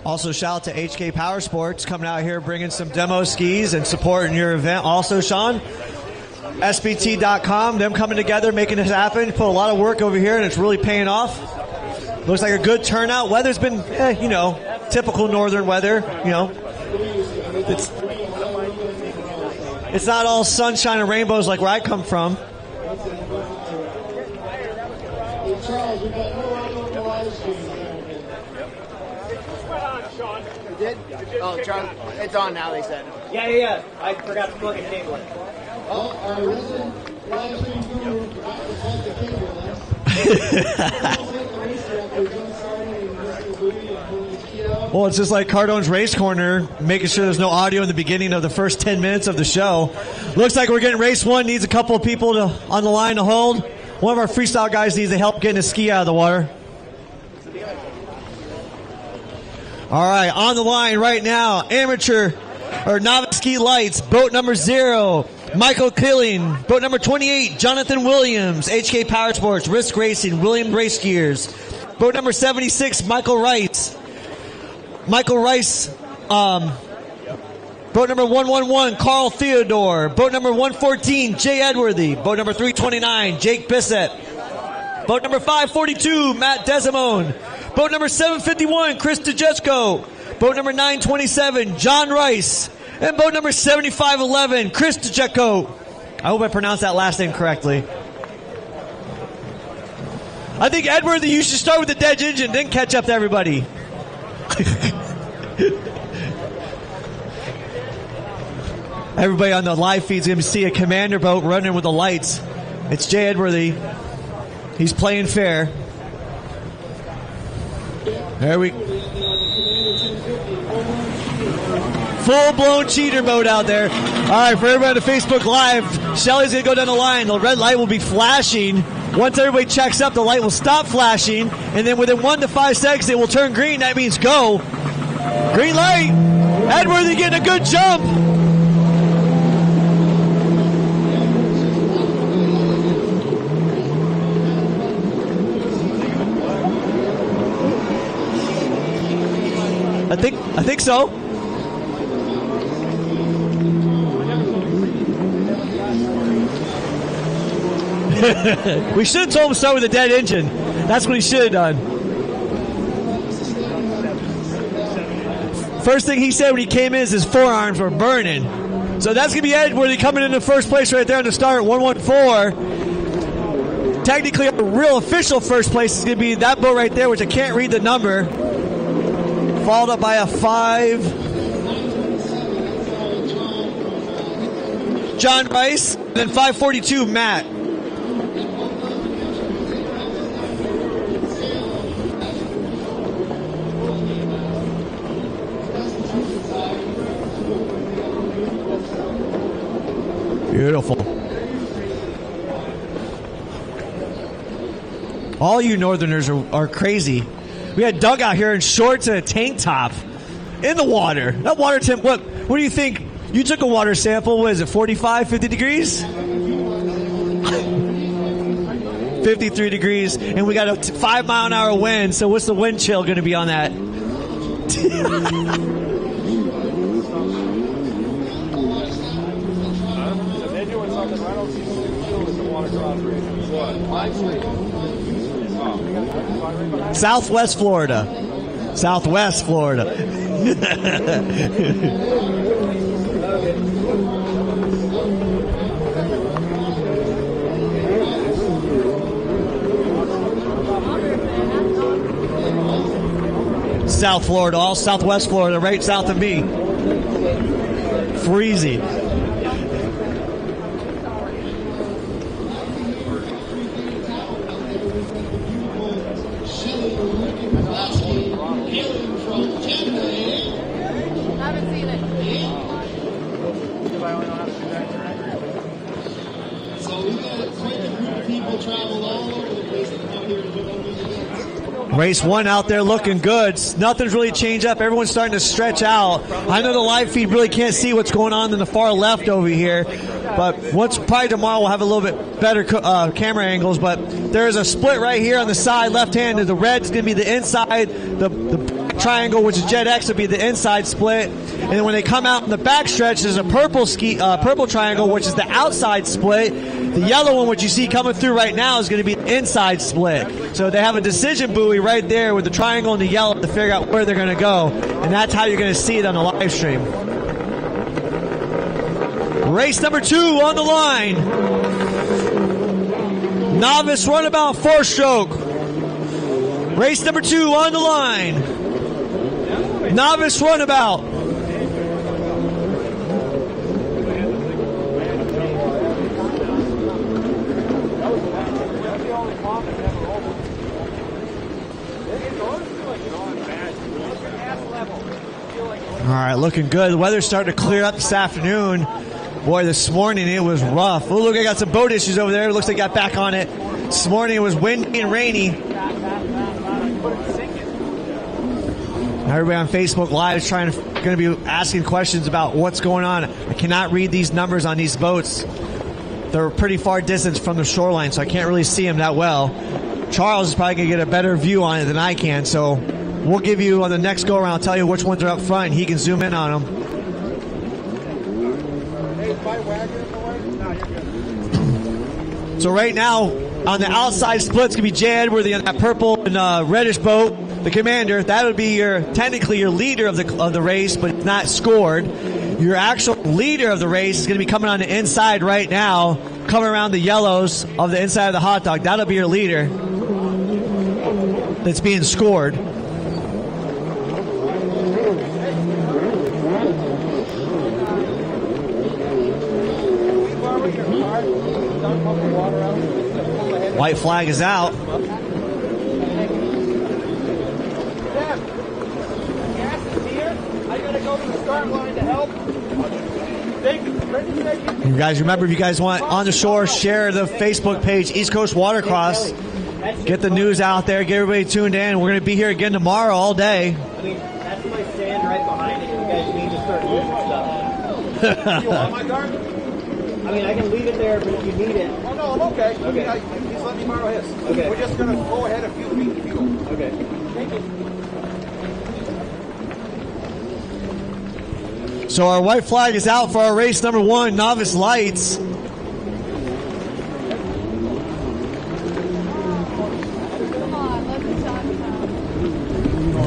Also, shout out to HK Powersports coming out here bringing some demo skis and supporting your event. Also, Sean, SBT.com, them coming together, making this happen. Put a lot of work over here, and it's really paying off. Looks like a good turnout. Weather's been, typical northern weather. It's not all sunshine and rainbows like where I come from. Charles, we got no audio on the live stream. You did? Oh, Charles, it's on now, they said. Yeah. I forgot to plug a cable in. Oh, our resident live stream guru forgot to plug the cable in. Well, it's just like Cardone's Race Corner, making sure there's no audio in the beginning of the first 10 minutes of the show. Looks like we're getting race one. Needs a couple of people on the line to hold. One of our freestyle guys needs the help getting his ski out of the water. All right, on the line right now, amateur or novice ski lights, boat number 0, Michael Killing. Boat number 28, Jonathan Williams, HK Powersports, Risk Racing, William Race Gears. Boat number 76, Michael Rice. Boat number 111, Carl Theodore. Boat number 114, Jay Edworthy. Boat number 329, Jake Bissett. Boat number 542, Matt Desimone. Boat number 751, Chris DeJesco. Boat number 927, John Rice. And boat number 7511, Chris DeJesco. I hope I pronounced that last name correctly. I think, Edworthy, you should start with the dead engine, then catch up to everybody. Everybody on the live feed is going to see a commander boat running with the lights. It's Jay Edworthy. He's playing fair. There we full-blown cheater mode out there. All right, for everybody on the Facebook Live, Shelly's going to go down the line. The red light will be flashing. Once everybody checks up, the light will stop flashing. And then within 1 to 5 seconds, it will turn green. That means go. Green light. Edworthy getting a good jump. I think so. We should have told him to start with a dead engine. That's what he should have done. First thing he said when he came in is his forearms were burning. So that's going to be Edworthy coming in the first place right there on the start, 114. Technically, a real official first place is going to be that boat right there, which I can't read the number. Followed up by a 5. John Rice. And then 542, Matt. Beautiful. All you Northerners are crazy. We had Doug out here in shorts and a tank top in the water. That water temp, what do you think? You took a water sample, what is it, 45, 50 degrees? 53 degrees, and we got a 5-mile-an-hour wind, so what's the wind chill going to be on that? Southwest Florida. Southwest Florida. South Florida, all Southwest Florida, right south of me. Freezing. Race 1 out there looking good. Nothing's really changed up. Everyone's starting to stretch out. I know the live feed really can't see what's going on in the far left over here, but probably tomorrow we'll have a little bit better camera angles. But there is a split right here on the side, left hand. The red's going to be the inside. The triangle, which is Jet X, will be the inside split. And then when they come out in the back stretch, there's a purple triangle, which is the outside split. The yellow one, which you see coming through right now, is going to be the inside split. So they have a decision buoy right there with the triangle and the yellow to figure out where they're going to go. And that's how you're going to see it on the live stream. Race number 2 on the line. Novice runabout 4-stroke. Race number 2 on the line. Novice runabout. All right, looking good. The weather's starting to clear up this afternoon. Boy, this morning it was rough. Oh, look, I got some boat issues over there. It looks like I got back on it. This morning it was windy and rainy. Everybody on Facebook Live is going to be asking questions about what's going on. I cannot read these numbers on these boats. They're pretty far distance from the shoreline, so I can't really see them that well. Charles is probably going to get a better view on it than I can, so we'll give you on the next go around, tell you which ones are up front, and he can zoom in on them. So right now, on the outside split, it's going to be Jay Edworthy on that purple and reddish boat. The commander, that would be technically your leader of the race, but it's not scored. Your actual leader of the race is going to be coming on the inside right now, coming around the yellows of the inside of the hot dog. That'll be your leader that's being scored. White flag is out. You guys remember, if you guys want on the shore, share the Facebook page, East Coast Watercross. Get the news out there, get everybody tuned in. We're going to be here again tomorrow all day. I mean, that's my stand right behind it. You guys need to start moving stuff. You want my card? I mean, I can leave it there, but if you need it. Oh, no, I'm okay. Okay. Please let me borrow his. Okay. We're just going to go ahead a few feet if you go. Okay. Thank you. So our white flag is out for our race number 1, Novice Lights.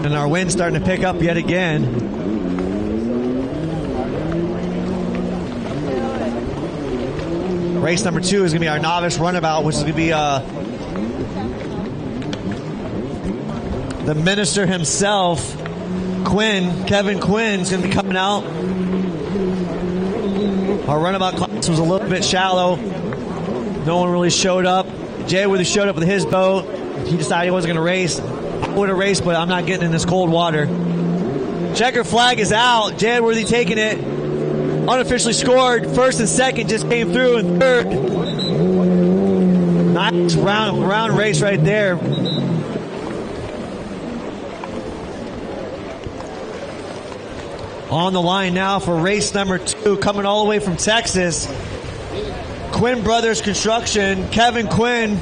And our wind's starting to pick up yet again. Race number 2 is going to be our Novice Runabout, which is going to be the minister himself, Kevin Quinn's going to be coming out. Our runabout class was a little bit shallow. No one really showed up. Jay Edworthy showed up with his boat. He decided he wasn't going to race. I would have raced, but I'm not getting in this cold water. Checker flag is out. Jay Edworthy taking it. Unofficially scored. First and second just came through, and third. Nice round race right there. On the line now for race number 2, coming all the way from Texas. Quinn Brothers Construction, Kevin Quinn.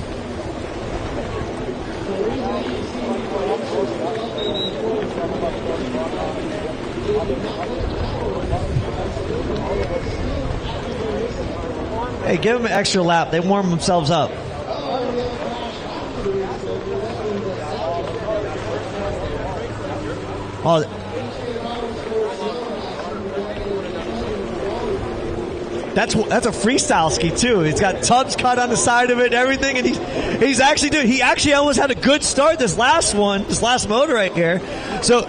Hey, give them an extra lap. They warm themselves up. Oh, that's a freestyle ski too. He's got tubs cut on the side of it and everything, and he's actually doing. He actually almost had a good start this last motor right here. So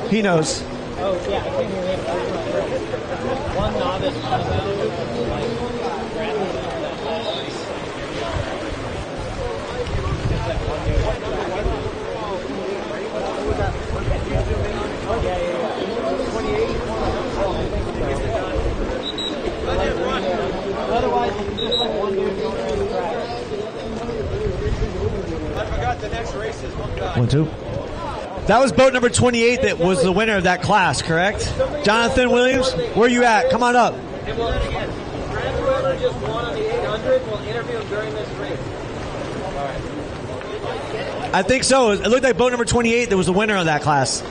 he knows. Oh, yeah, I can't hear him. One novice. Oh, yeah. 28. Otherwise, it's just like one dude going around the track. 1, 2. That was boat number 28 that was the winner of that class, correct? Jonathan Williams, where you at? Come on up. And we'll then again, whoever just won on the 800, we'll interview him during this race. I think so. It looked like boat number 28 that was the winner of that class.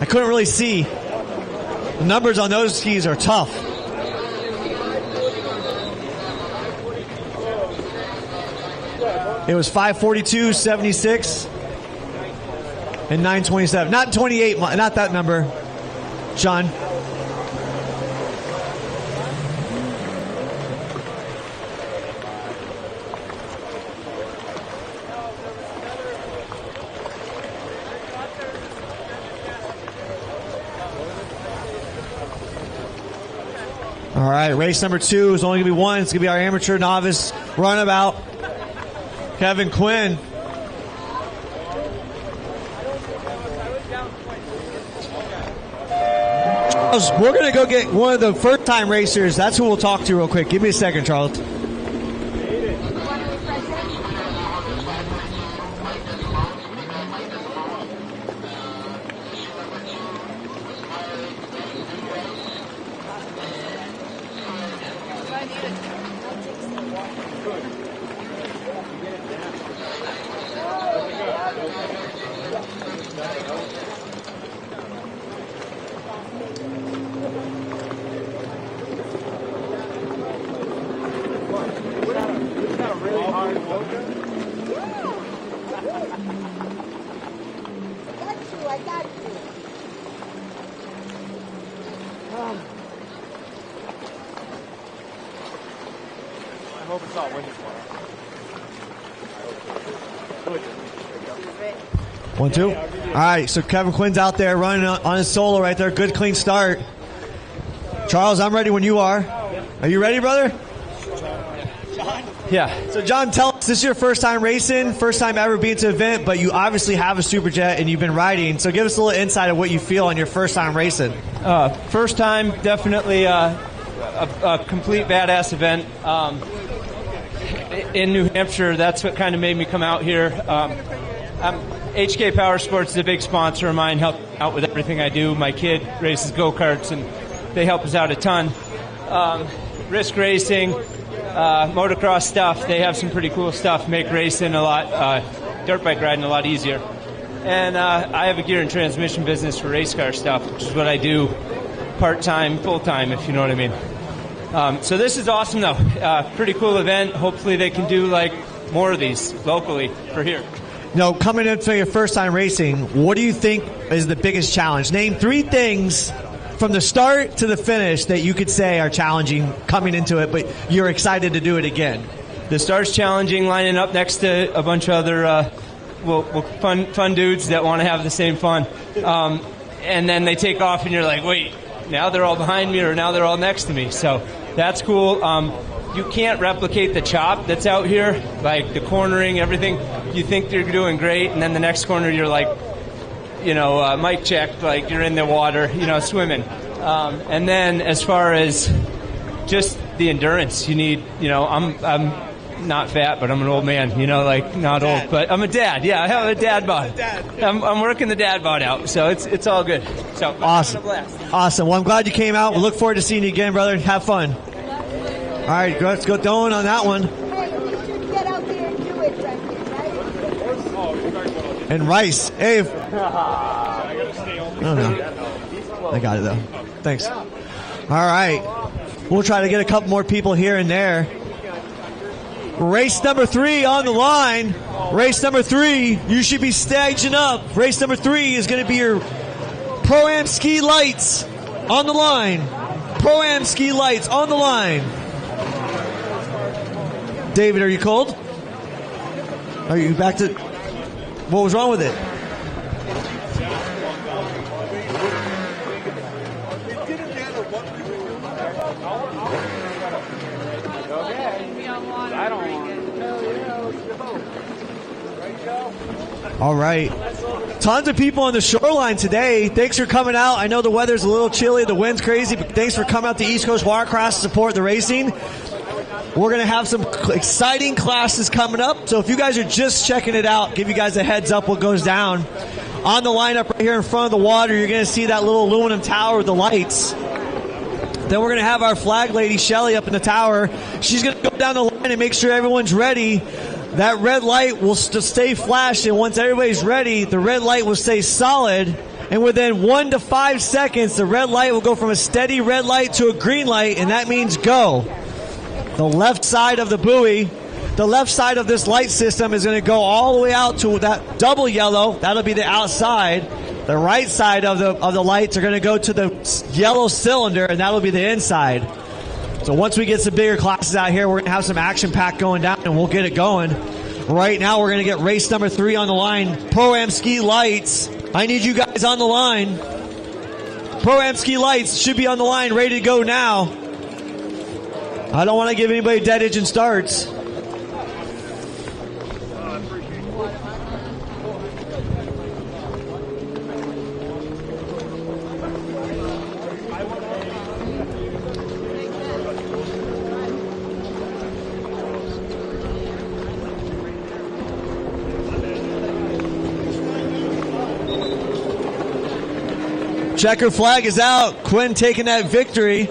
I couldn't really see. The numbers on those skis are tough. It was 5:42, 76, and 9:27. Not 28, not that number, Sean. All right, race number 2 is only going to be one. It's going to be our amateur novice runabout, Kevin Quinn. We're going to go get one of the first-time racers. That's who we'll talk to real quick. Give me a second, Charles. hope it's not windy tomorrow. 1, 2. All right, so Kevin Quinn's out there running on his solo right there. Good, clean start. Charles, I'm ready when you are. Are you ready, brother? Yeah. So, John, tell us, this is your first time racing, first time ever being to an event, but you obviously have a Superjet and you've been riding. So give us a little insight of what you feel on your first time racing. First time, definitely a complete badass event. In New Hampshire, that's what kind of made me come out here. HK Powersports is a big sponsor of mine, help out with everything I do. My kid races go-karts, and they help us out a ton. Risk racing, motocross stuff, they have some pretty cool stuff, make racing a lot, dirt bike riding a lot easier. And I have a gear and transmission business for race car stuff, which is what I do part-time, full-time, if you know what I mean. So this is awesome, though. Pretty cool event. Hopefully they can do like more of these locally for here. No, coming into your first time racing, what do you think is the biggest challenge? Name 3 things from the start to the finish that you could say are challenging coming into it, but you're excited to do it again. The start's challenging, lining up next to a bunch of other fun dudes that want to have the same fun. And then they take off and you're like, wait, now they're all behind me or now they're all next to me. So that's cool. You can't replicate the chop that's out here, like the cornering, everything. You think you're doing great, and then the next corner you're like, mic check, like you're in the water, swimming. And then as far as just the endurance, you need, I'm not fat, but I'm an old man, not old, but I'm a dad. Yeah, I have a dad bod. I'm working the dad bod out, so it's all good. So awesome. Awesome. Well, I'm glad you came out. We look forward to seeing you again, brother. Have fun. All right, let's go going on that one. Hey, you should get out there and do it, Brendan, right? And Rice. Hey. Oh, no. I got it, though. Thanks. All right. We'll try to get a couple more people here and there. Race number 3 on the line. Race number 3, you should be staging up. Race number 3 is going to be your Pro-Am Ski Lights on the line. Pro-Am Ski Lights on the line. David, are you cold? Are you back to... What was wrong with it? All right. Tons of people on the shoreline today. Thanks for coming out. I know the weather's a little chilly, the wind's crazy, but thanks for coming out to East Coast Watercraft to support the racing. We're going to have some exciting classes coming up. So if you guys are just checking it out, give you guys a heads up what goes down. On the lineup right here in front of the water, you're going to see that little aluminum tower with the lights. Then we're going to have our flag lady, Shelly, up in the tower. She's going to go down the line and make sure everyone's ready. That red light will stay flashing. Once everybody's ready, the red light will stay solid. And within 1 to 5 seconds, the red light will go from a steady red light to a green light, and that means go. The left side of the buoy, the left side of this light system is going to go all the way out to that double yellow. That'll be the outside. The right side of the lights are going to go to the yellow cylinder, and that'll be the inside. So once we get some bigger classes out here, we're going to have some action pack going down, and we'll get it going. Right now, we're going to get race number 3 on the line. Pro-Am Ski Lights. I need you guys on the line. Pro-Am Ski Lights should be on the line, ready to go now. I don't want to give anybody dead engine starts. Checker flag is out. Quinn taking that victory.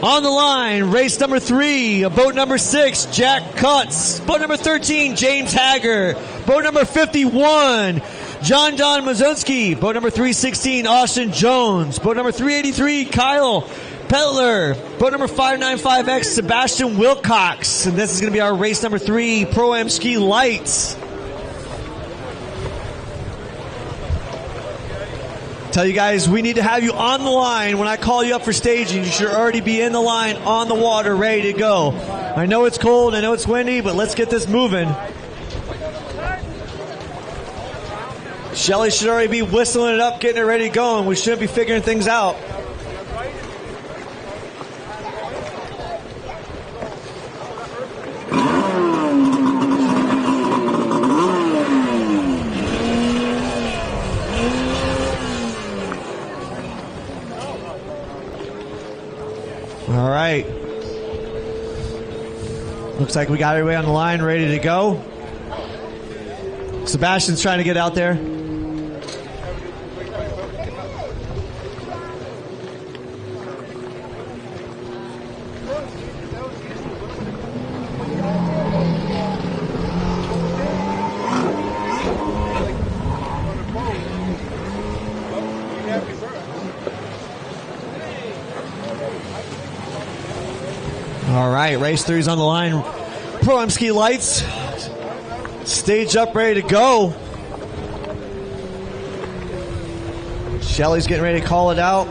On the line, race number 3, boat number 6, Jack Cutts. Boat number 13, James Hager. Boat number 51, John Mazunski. Boat number 316, Austin Jones. Boat number 383, Kyle Pettler. Boat number 595X, Sebastian Wilcox. And this is going to be our race number 3, Pro-Am Ski Lights. Tell you guys, we need to have you on the line. When I call you up for staging, you should already be in the line, on the water, ready to go. I know it's cold, I know it's windy, but let's get this moving. Shelly should already be whistling it up, getting it ready to go, and we should be figuring things out. All right. Looks like we got everybody on the line ready to go. Sebastian's trying to get out there. All right, race 3's on the line. Pro-Am Ski Lights. Stage up, ready to go. Shelly's getting ready to call it out.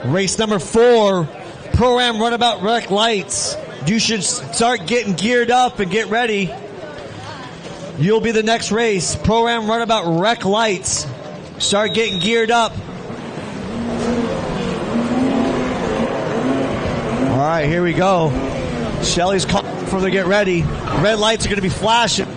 Race number 4, Pro-Am Runabout Wreck Lights. You should start getting geared up and get ready. You'll be the next race. Pro-Am Runabout Wreck Lights. Start getting geared up. All right, here we go. Shelly's calling for them to get ready. Red lights are going to be flashing.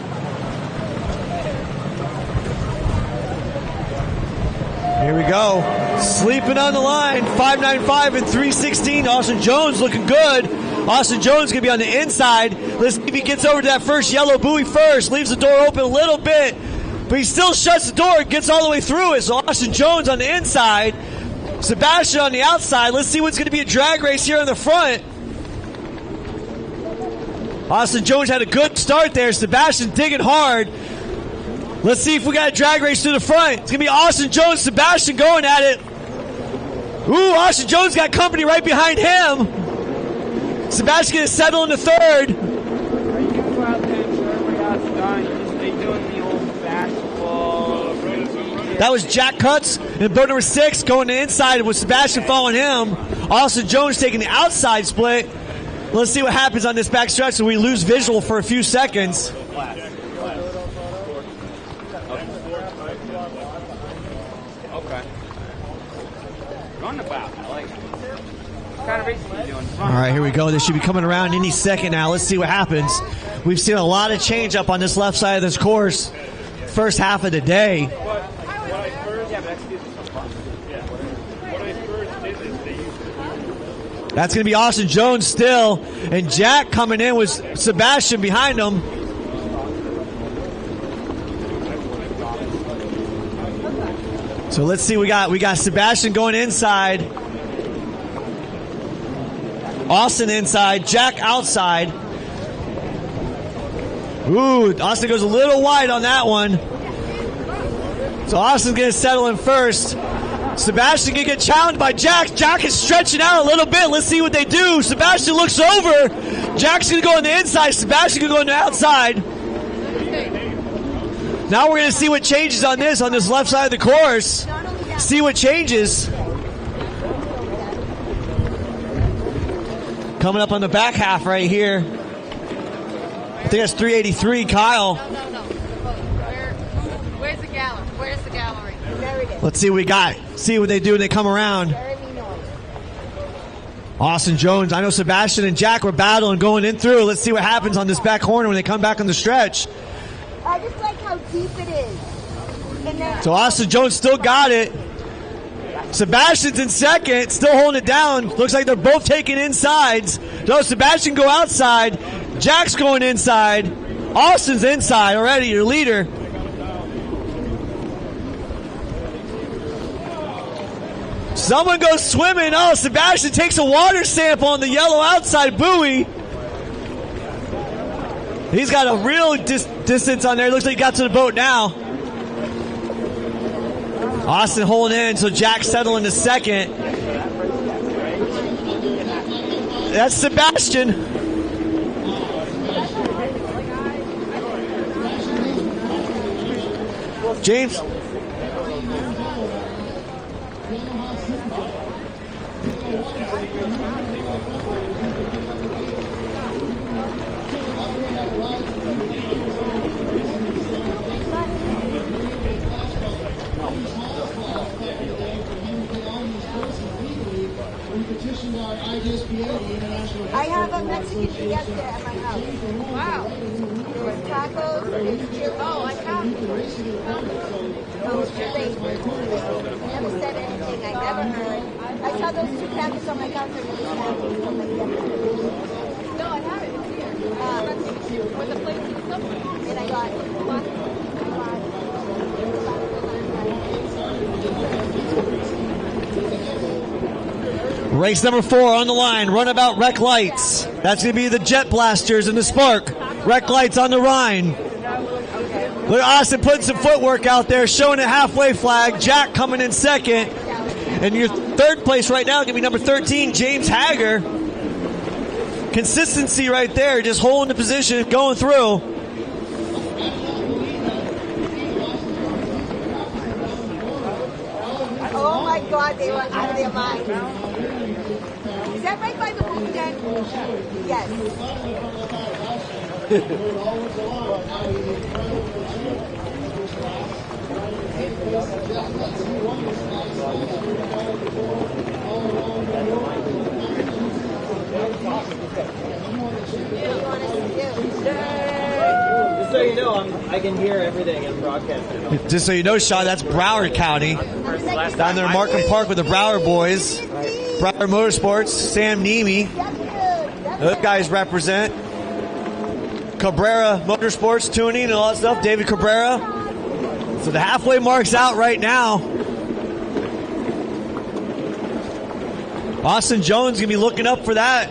Here we go. Sleeping on the line. 595 and 316. Austin Jones looking good. Austin Jones going to be on the inside. Let's see if he gets over to that first yellow buoy first. Leaves the door open a little bit. But he still shuts the door and gets all the way through it. So Austin Jones on the inside. Sebastian on the outside. Let's see what's going to be a drag race here in the front. Austin Jones had a good start there. Sebastian digging hard. Let's see if we got a drag race to the front. It's going to be Austin Jones, Sebastian going at it. Ooh, Austin Jones got company right behind him. Sebastian going to settle in the third. That was Jack Cutts in boat number 6 going to the inside with Sebastian following him. Austin Jones taking the outside split. Let's see what happens on this back stretch so we lose visual for a few seconds. Okay. Runabout. I like it. What kind of race are you doing? All right, here we go. They should be coming around any second now. Let's see what happens. We've seen a lot of change up on this left side of this course. first half of the day. That's going to be Austin Jones still, and Jack coming in with Sebastian behind him. So let's see, we got Sebastian going inside, Austin inside, Jack outside. Ooh, Austin goes a little wide on that one. So Austin's going to settle in first. Sebastian can get challenged by Jack. Jack is stretching out a little bit. Let's see what they do. Sebastian looks over. Jack's going to go on the inside. Sebastian can go on the outside. Now we're going to see what changes on this left side of the course. See what changes. Coming up on the back half right here. I think that's 383, Kyle. No. Where's the gallery? Where's the gallery? There it is. Let's see what we got. See what they do when they come around. Jeremy North. Austin Jones. I know Sebastian and Jack were battling going in through. Let's see what happens on this back corner when they come back on the stretch. I just like how deep it is. And then So Austin Jones still got it. Sebastian's in second, still holding it down. Looks like they're both taking insides. So Sebastian go outside. Jack's going inside. Austin's inside already, your leader. Someone goes swimming. Oh, Sebastian takes a water sample on the yellow outside buoy. He's got a real distance on there. Looks like he got to the boat now. Austin holding in, so Jack settling to second. That's Sebastian. James. I have a Mexican fiesta at my house. Wow. There's tacos, there's chili. Oh, I have. They never said anything. I never heard. I saw those two packets on my counter. And No, I have it. It's here. With the place and stuff. I got one. Race number 4 on the line. Runabout Rec Lights. That's going to be the Jet Blasters and the Spark. Rec Lights on the Rhine. Look at Austin putting some footwork out there, showing a halfway flag. Jack coming in second. And your third place right now is going to be number 13, James Hager. Consistency right there, just holding the position, going through. Oh my God, they were out of their minds. Is that right by the movie den? Yes. Just so you know, I can hear everything in broadcasting. Just so you know, Sean, that's Broward County. Down there in Markham Park with the Broward boys. Broward Motorsports, Sam Nemi. Those guys represent. Cabrera Motorsports tuning and all that stuff. David Cabrera. So the halfway mark's out right now. Austin Jones going to be looking up for that.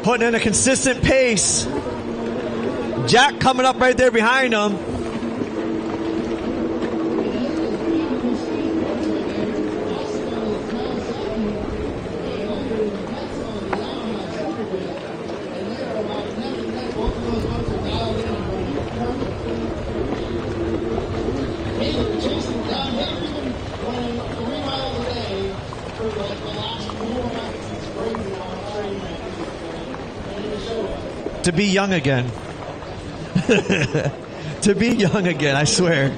Putting in a consistent pace. Jack coming up right there behind him. To be young again. To be young again, I swear.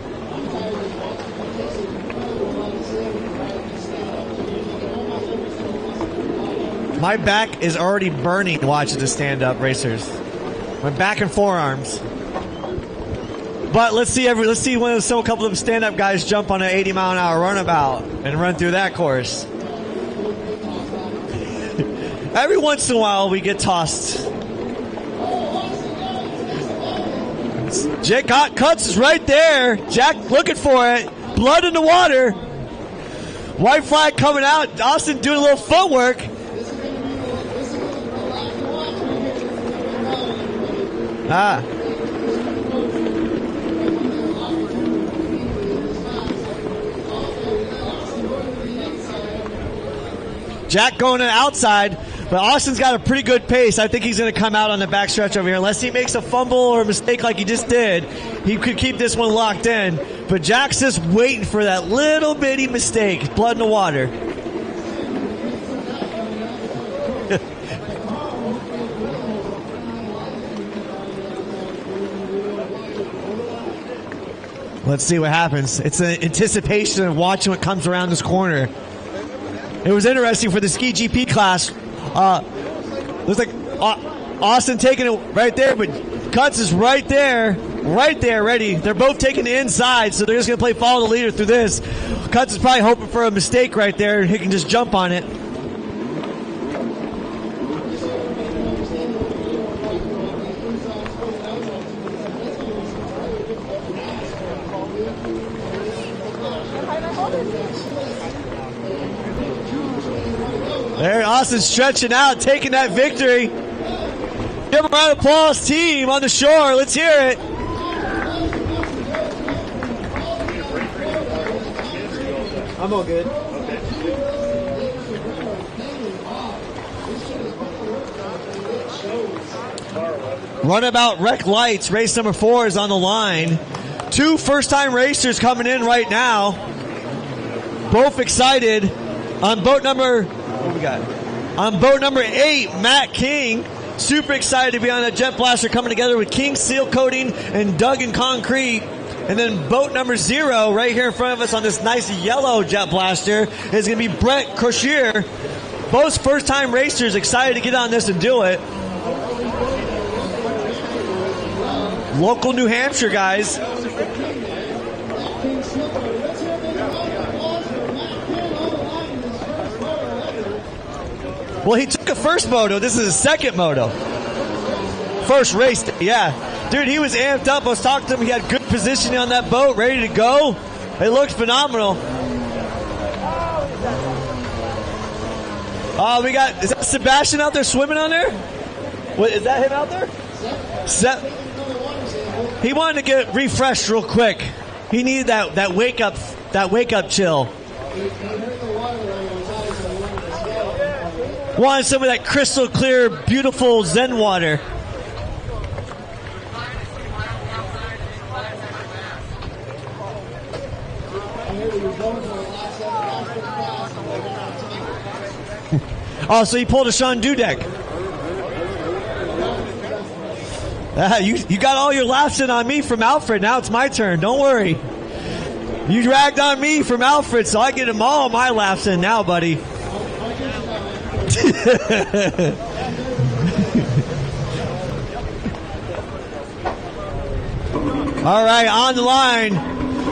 My back is already burning watching the stand-up racers. My back and forearms. But let's see a couple of them stand-up guys jump on an 80-mile-an-hour runabout and run through that course. Every once in a while, we get tossed. Jake Cuts is right there. Jack looking for it. Blood in the water. White flag coming out. Austin doing a little footwork. Jack going to the outside, but Austin's got a pretty good pace. I think he's going to come out on the backstretch over here. Unless he makes a fumble or a mistake like he just did, he could keep this one locked in. But Jack's just waiting for that little bitty mistake. Blood in the water. Let's see what happens. It's an anticipation of watching what comes around this corner. It was interesting for the ski GP class. Looks like Austin taking it right there, but Cuts is right there, ready. They're both taking the inside, so they're just going to play follow the leader through this. Cuts is probably hoping for a mistake right there, and he can just jump on it. There, Austin stretching out, taking that victory. Give a round of applause, team on the shore. Let's hear it. I'm all good. Runabout Wreck Lights, race number 4 is on the line. 2 first-time racers coming in right now. Both excited. On boat number... What we got? On boat number 8, Matt King. Super excited to be on that Jet Blaster coming together with King Seal Coating and Doug and Concrete. And then boat number 0 right here in front of us on this nice yellow Jet Blaster is going to be Brett Crocier. Both first-time racers excited to get on this and do it. Local New Hampshire guys. Well, he took a first moto. This is his second moto. First race, yeah. Dude, he was amped up. I was talking to him. He had good positioning on that boat, ready to go. It looked phenomenal. We got, is that Sebastian out there swimming on there? What, is that him out there? He wanted to get refreshed real quick. He needed that wake up chill. Wanted some of that crystal clear, beautiful Zen water. Oh, so he pulled a Sean Dudek. You got all your laps in on me from Alfred. Now it's my turn. Don't worry. You dragged on me from Alfred, so I get them all my laps in now, buddy. All right, on the line.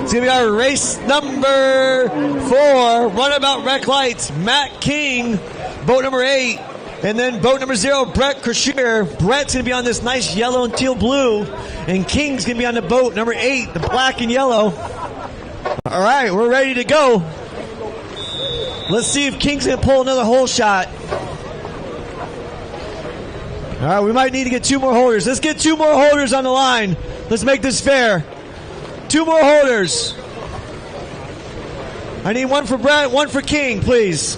It's going to be our race number 4, Runabout Wreck Lights, Matt King, boat number 8, and then boat number 0, Brett Crocier. Brett's going to be on this nice yellow and teal blue, and King's going to be on the boat number 8, the black and yellow. All right, we're ready to go. Let's see if King's going to pull another hole shot. All right, we might need to get 2 more holders. Let's get 2 more holders on the line. Let's make this fair. 2 more holders. I need 1 for Brett, 1 for King, please.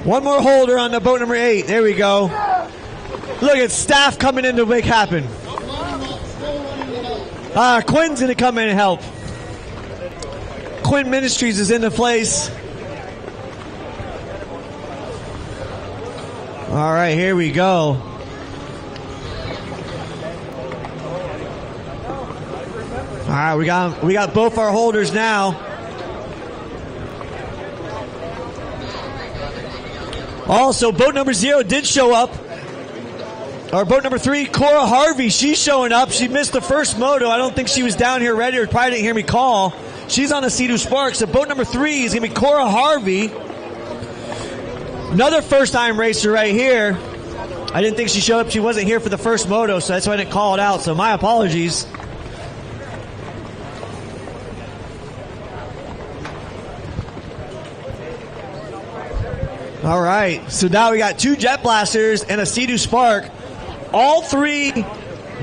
One more holder on the boat number 8. There we go. Look at staff coming in to make happen. Quinn's going to come in and help. Quinn Ministries is in the place. All right, here we go. All right, we got both our holders now. Also, boat number 0 did show up. Or boat number 3, Cora Harvey. She's showing up. She missed the first moto. I don't think she was down here ready or probably didn't hear me call. She's on the Sea-Doo Spark. So boat number 3 is going to be Cora Harvey. Another first-time racer right here. I didn't think she showed up. She wasn't here for the first moto, so that's why I didn't call it out. So my apologies. All right. So now we got 2 Jet Blasters and a Sea-Doo Spark. All 3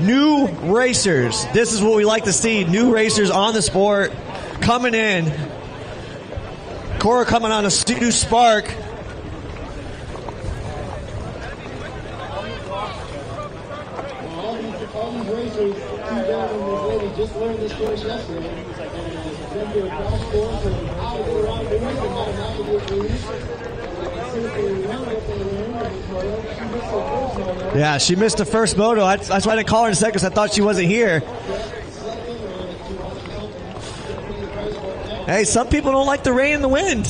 new racers. This is what we like to see. New racers on the sport coming in. Cora coming on a Sea-Doo Spark. All these racers, just learned this course yesterday. Then do a cross course and how to go around doing it and how to navigate the release. Yeah, she missed the first moto. That's why I didn't call her in a second, because I thought she wasn't here. Hey, some people don't like the rain and the wind.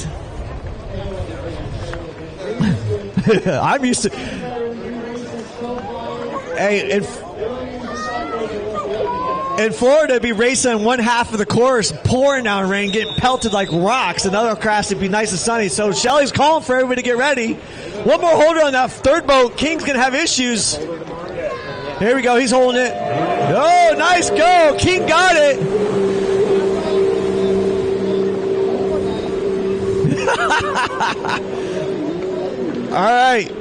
I'm used to. Hey, in Florida, it'd be racing on one half of the course, pouring down rain, getting pelted like rocks. Another crash, it'd be nice and sunny. So Shelly's calling for everybody to get ready. One more holder on that third boat. King's going to have issues. Here we go. He's holding it. Oh, nice go. King got it. All right.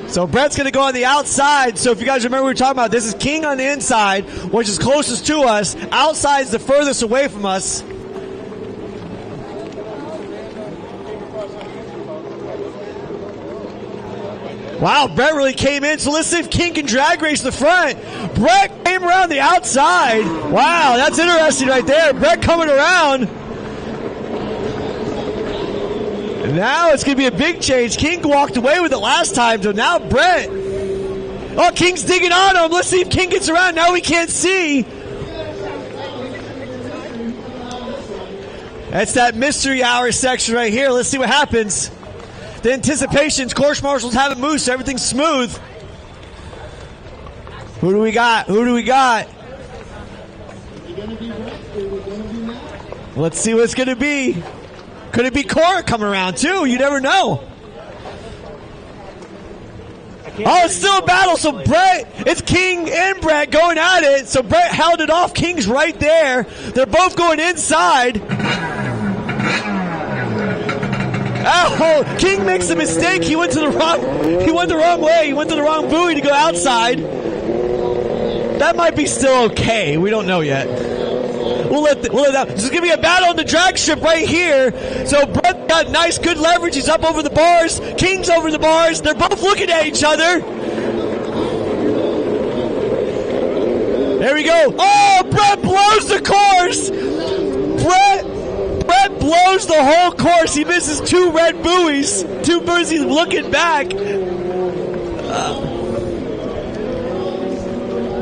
So Brett's going to go on the outside. So if you guys remember what we were talking about, this is King on the inside, which is closest to us. Outside's the furthest away from us. Wow, Brett really came in. So let's see if King can drag race the front. Brett came around the outside. Wow, that's interesting right there. Brett coming around. And now it's going to be a big change. King walked away with it last time, so now Brett. Oh, King's digging on him. Let's see if King gets around. Now we can't see. That's that mystery hour section right here. Let's see what happens. The anticipations, course marshals haven't moved, so everything's smooth. Who do we got? Who do we got? Let's see what it's going to be. Could it be Cora coming around too? You never know. Oh, it's still a battle. So Brett, it's King and Brett going at it. So Brett held it off. King's right there. They're both going inside. Oh, King makes a mistake. He went the wrong way. He went to the wrong buoy to go outside. That might be still okay. We don't know yet. We'll let that. This is going to be a battle on the drag strip right here. So Brett got nice, good leverage. He's up over the bars. King's over the bars. They're both looking at each other. There we go. Oh, Brett blows the course. Brett blows the whole course. He misses 2 red buoys. 2 buoys. He's looking back.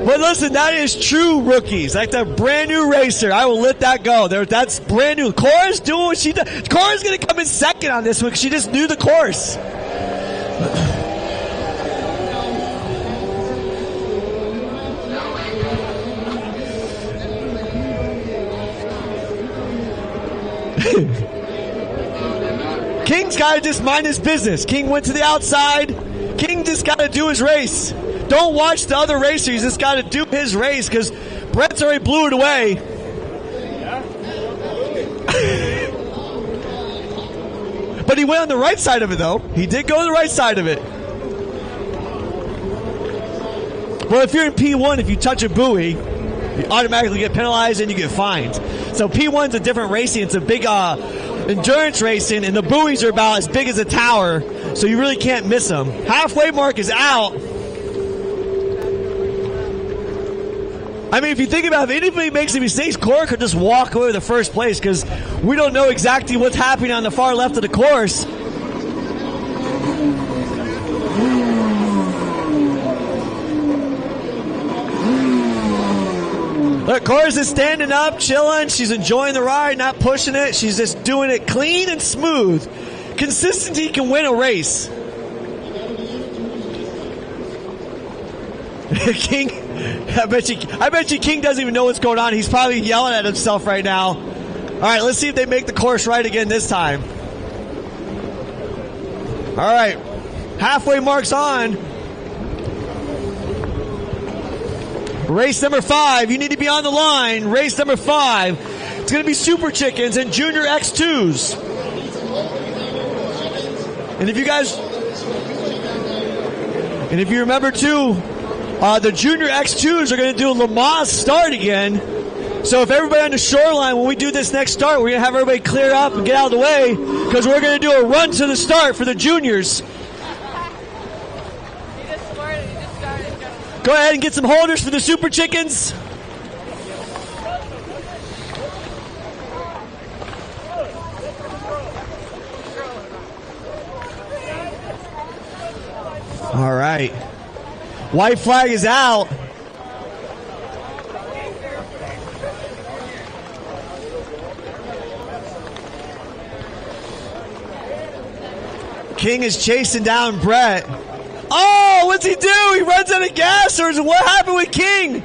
But listen, that is true rookies. Like the brand new racer. I will let that go. That's brand new. Cora's doing what she does. Cora's going to come in second on this one because she just knew the course. King's got to just mind his business. King went to the outside. King just got to do his race. Don't watch the other racer. He's just got to do his race because Brett's already blew it away. But he went on the right side of it, though. He did go to the right side of it. Well, if you're in P1, if you touch a buoy, you automatically get penalized and you get fined. So P1's a different racing. It's a big endurance racing, and the buoys are about as big as a tower, so you really can't miss them. Halfway mark is out. I mean, if you think about it, if anybody makes any mistakes, Cora could just walk away with the first place because we don't know exactly what's happening on the far left of the course. Look, Cora's just standing up, chilling. She's enjoying the ride, not pushing it. She's just doing it clean and smooth. Consistency can win a race. King, I bet you King doesn't even know what's going on. He's probably yelling at himself right now. All right, let's see if they make the course right again this time. All right, halfway mark's on. Race number 5, you need to be on the line. Race number 5, it's going to be Super Chickens and Junior X2s. And if you remember too, the Junior X2s are going to do a Lamaze start again. So if everybody on the shoreline, when we do this next start, we're going to have everybody clear up and get out of the way, because we're going to do a run to the start for the juniors. Go ahead and get some holders for the Super Chickens. All right. White flag is out. King is chasing down Brett. Oh, what's he do? He runs out of gas, or what happened with King?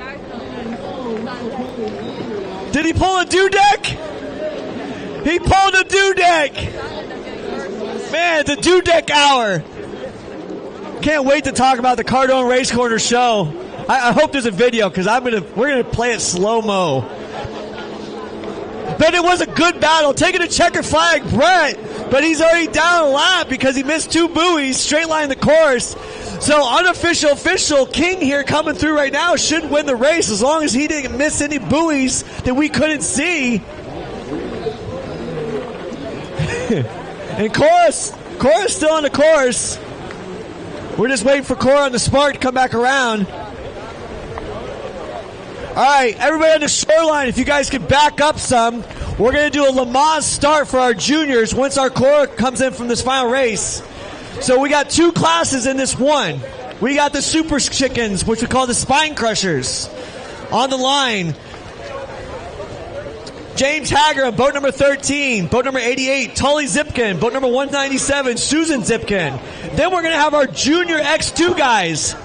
Did he pull a dewdeck? He pulled a dewdeck. Man, the dewdeck hour. Can't wait to talk about the Cardone Race Corner show. I hope there's a video, because we're gonna play it slow-mo. But it was a good battle. Taking a checker flag, Brett. But he's already down a lap because he missed 2 buoys, straight line the course. So unofficial, official, King here coming through right now should win the race as long as he didn't miss any buoys that we couldn't see. And Cora's still on the course. We're just waiting for Cora on the Spark to come back around. All right, everybody on the shoreline, if you guys can back up some, we're going to do a Lamaze start for our juniors once our Cora comes in from this final race. So we got 2 classes in this one. We got the Super Chickens, which we call the Spine Crushers. On the line, James Hager, boat number 13, boat number 88, Tully Zipkin, boat number 197, Susan Zipkin. Then we're going to have our Junior X2 guys.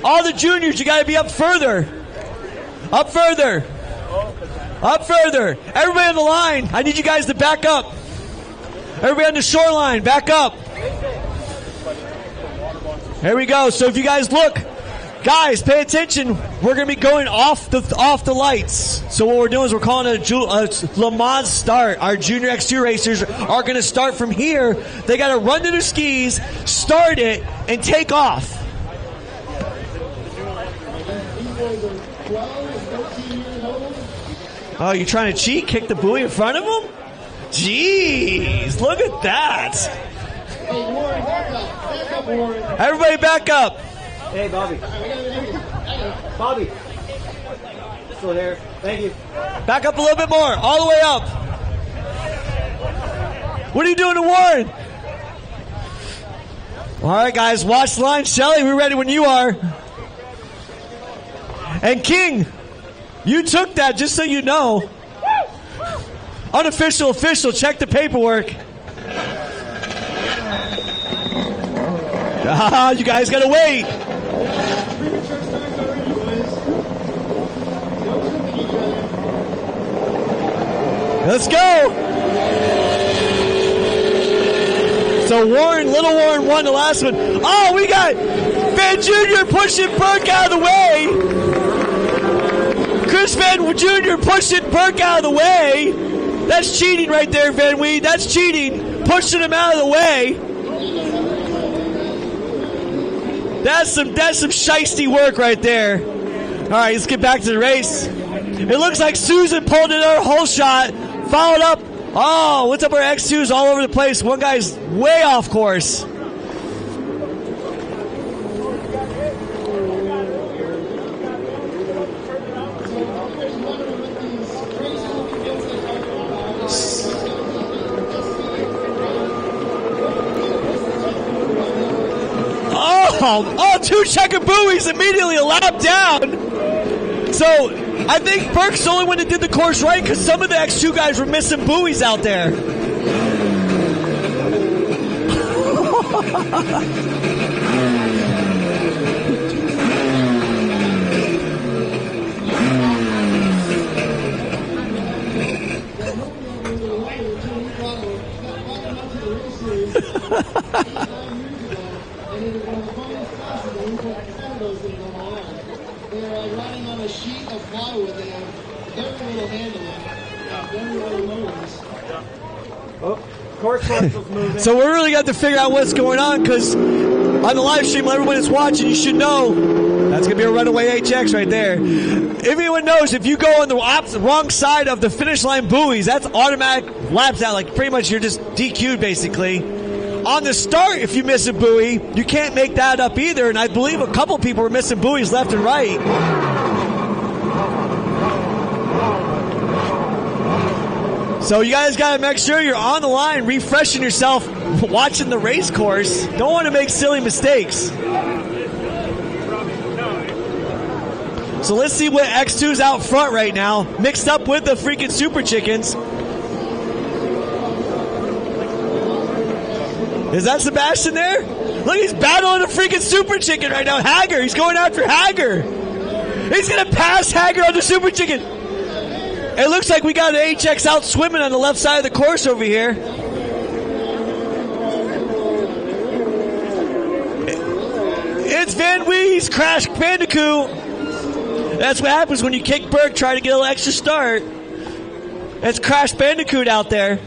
All the juniors, you got to be up further. Up further. Up further. Everybody on the line, I need you guys to back up. Everybody on the shoreline, back up. There we go. So if you guys look, guys, pay attention. We're going to be going off the lights. So what we're doing is we're calling it a Lamaze start. Our Junior X2 racers are going to start from here. They got to run to their skis, start it, and take off. Oh, you're trying to cheat? Kick the buoy in front of them? Jeez, look at that. Everybody back up. Hey, Bobby. Bobby. Still here. Thank you. Back up a little bit more. All the way up. What are you doing to Warren? All right, guys. Watch the line. Shelly, we're ready when you are. And King, you took that, just so you know. Unofficial, official. Check the paperwork. You guys gotta wait. Let's go. So little Warren won the last one. Oh, we got Van Jr. pushing Burke out of the way. Chris Van Jr. pushing Burke out of the way. That's cheating right there, Van Weed. That's cheating. Pushing him out of the way. That's some shiesty work right there. All right, let's get back to the race. It looks like Susan pulled another hole shot. Followed up. Oh, what's up our X2s all over the place. One guy's way off course. Oh, 2 checker buoys immediately a lap down. So I think Burke's the only one that did the course right, because some of the X2 guys were missing buoys out there. very little handling, and very little noise. Oh, course was moving. So we really got to figure out what's going on, because on the live stream, everyone that's watching, you should know that's going to be a runaway HX right there. If anyone knows, if you go on the wrong side of the finish line buoys, that's automatic laps out. Like pretty much you're just DQ'd basically. On the start, if you miss a buoy, you can't make that up either. And I believe a couple people were missing buoys left and right. So you guys got to make sure you're on the line, refreshing yourself, watching the race course. Don't want to make silly mistakes. So let's see what X2's out front right now, mixed up with the freaking Super Chickens. Is that Sebastian there? Look, he's battling a freaking Super Chicken right now. Hager, he's going after Hager. He's going to pass Hager on the Super Chicken. It looks like we got an HX out swimming on the left side of the course over here. It's Van Wee's Crash Bandicoot. That's what happens when you kick Burke, try to get a little extra start. It's Crash Bandicoot out there.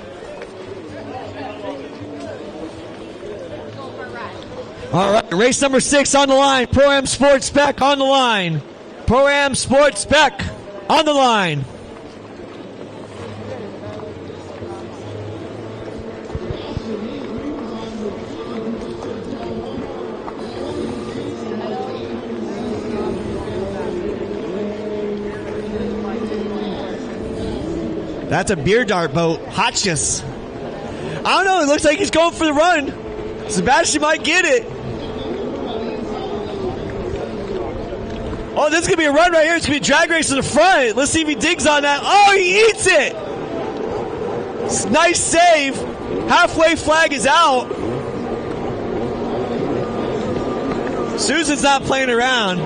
All right, race number 6 on the line. Pro-Am Sports Spec on the line. Pro-Am Sports Spec on the line. That's a beer dart boat. Hotchkiss. I don't know. It looks like he's going for the run. Sebastian might get it. Oh, this is going to be a run right here. It's going to be a drag race to the front. Let's see if he digs on that. Oh, he eats it. Nice save. Halfway flag is out. Susan's not playing around.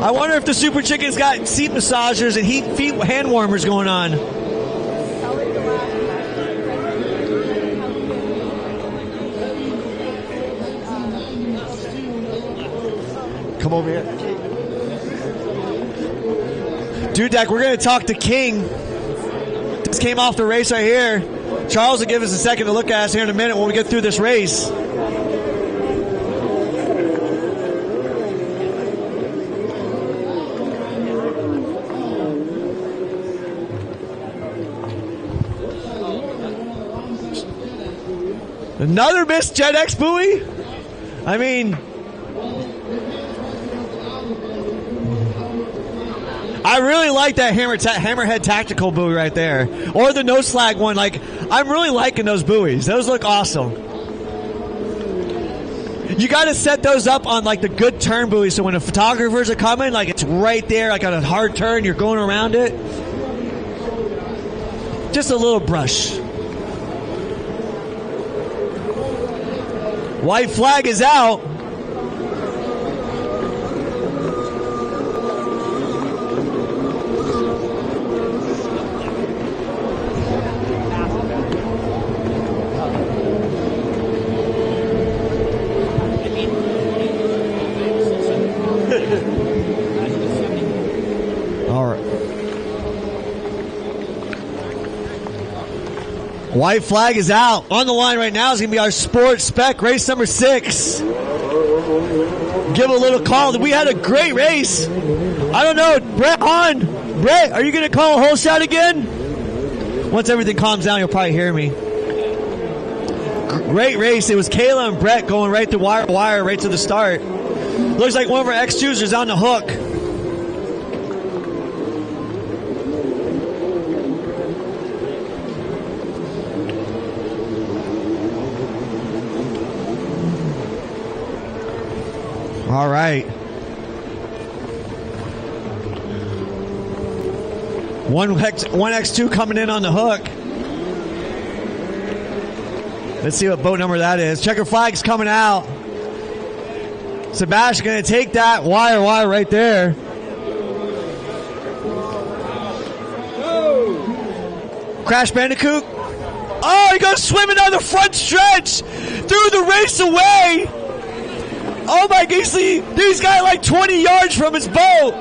I wonder if the Super Chicken's got seat massagers and feet hand warmers going on. Come over here. Dudek, we're going to talk to King. This came off the race right here. Charles will give us a second to look at us here in a minute when we get through this race. Another missed Jet X buoy? I mean, I really like that Hammerhead Tactical buoy right there. Or the No Slag one. Like, I'm really liking those buoys. Those look awesome. You got to set those up on, like, the good turn buoys so when the photographers are coming, like, it's right there, like on a hard turn, you're going around it. Just a little brush. White flag is out. All right. White flag is out. On the line right now is going to be our Sports Spec, race number 6. Give a little call. We had a great race. I don't know. Brett Hahn. Brett, are you going to call a whole shot again? Once everything calms down, you'll probably hear me. Great race. It was Kayla and Brett going right to wire right to the start. Looks like one of our X2s is on the hook. All right. One X2 coming in on the hook. Let's see what boat number that is. Checker flag's coming out. Sebastian going to take that wire right there. Crash Bandicoot. Oh, he goes swimming down the front stretch. Threw the race away. Oh my God, see, he's got like 20 yards from his boat.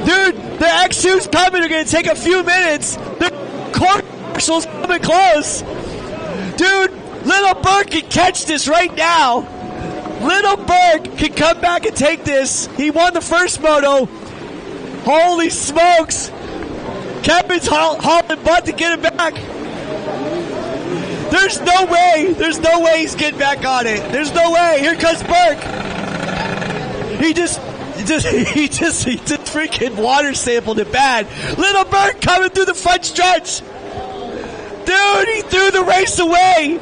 Dude, the X2's coming. They're going to take a few minutes. The commercial's coming close. Dude, Little Burke can catch this right now. Little Burke can come back and take this. He won the first moto. Holy smokes. Kevin's hauling butt to get it back. There's no way he's getting back on it. There's no way. Here comes Burke. He just freaking water sampled it bad. Little Burke coming through the front stretch. Dude, he threw the race away.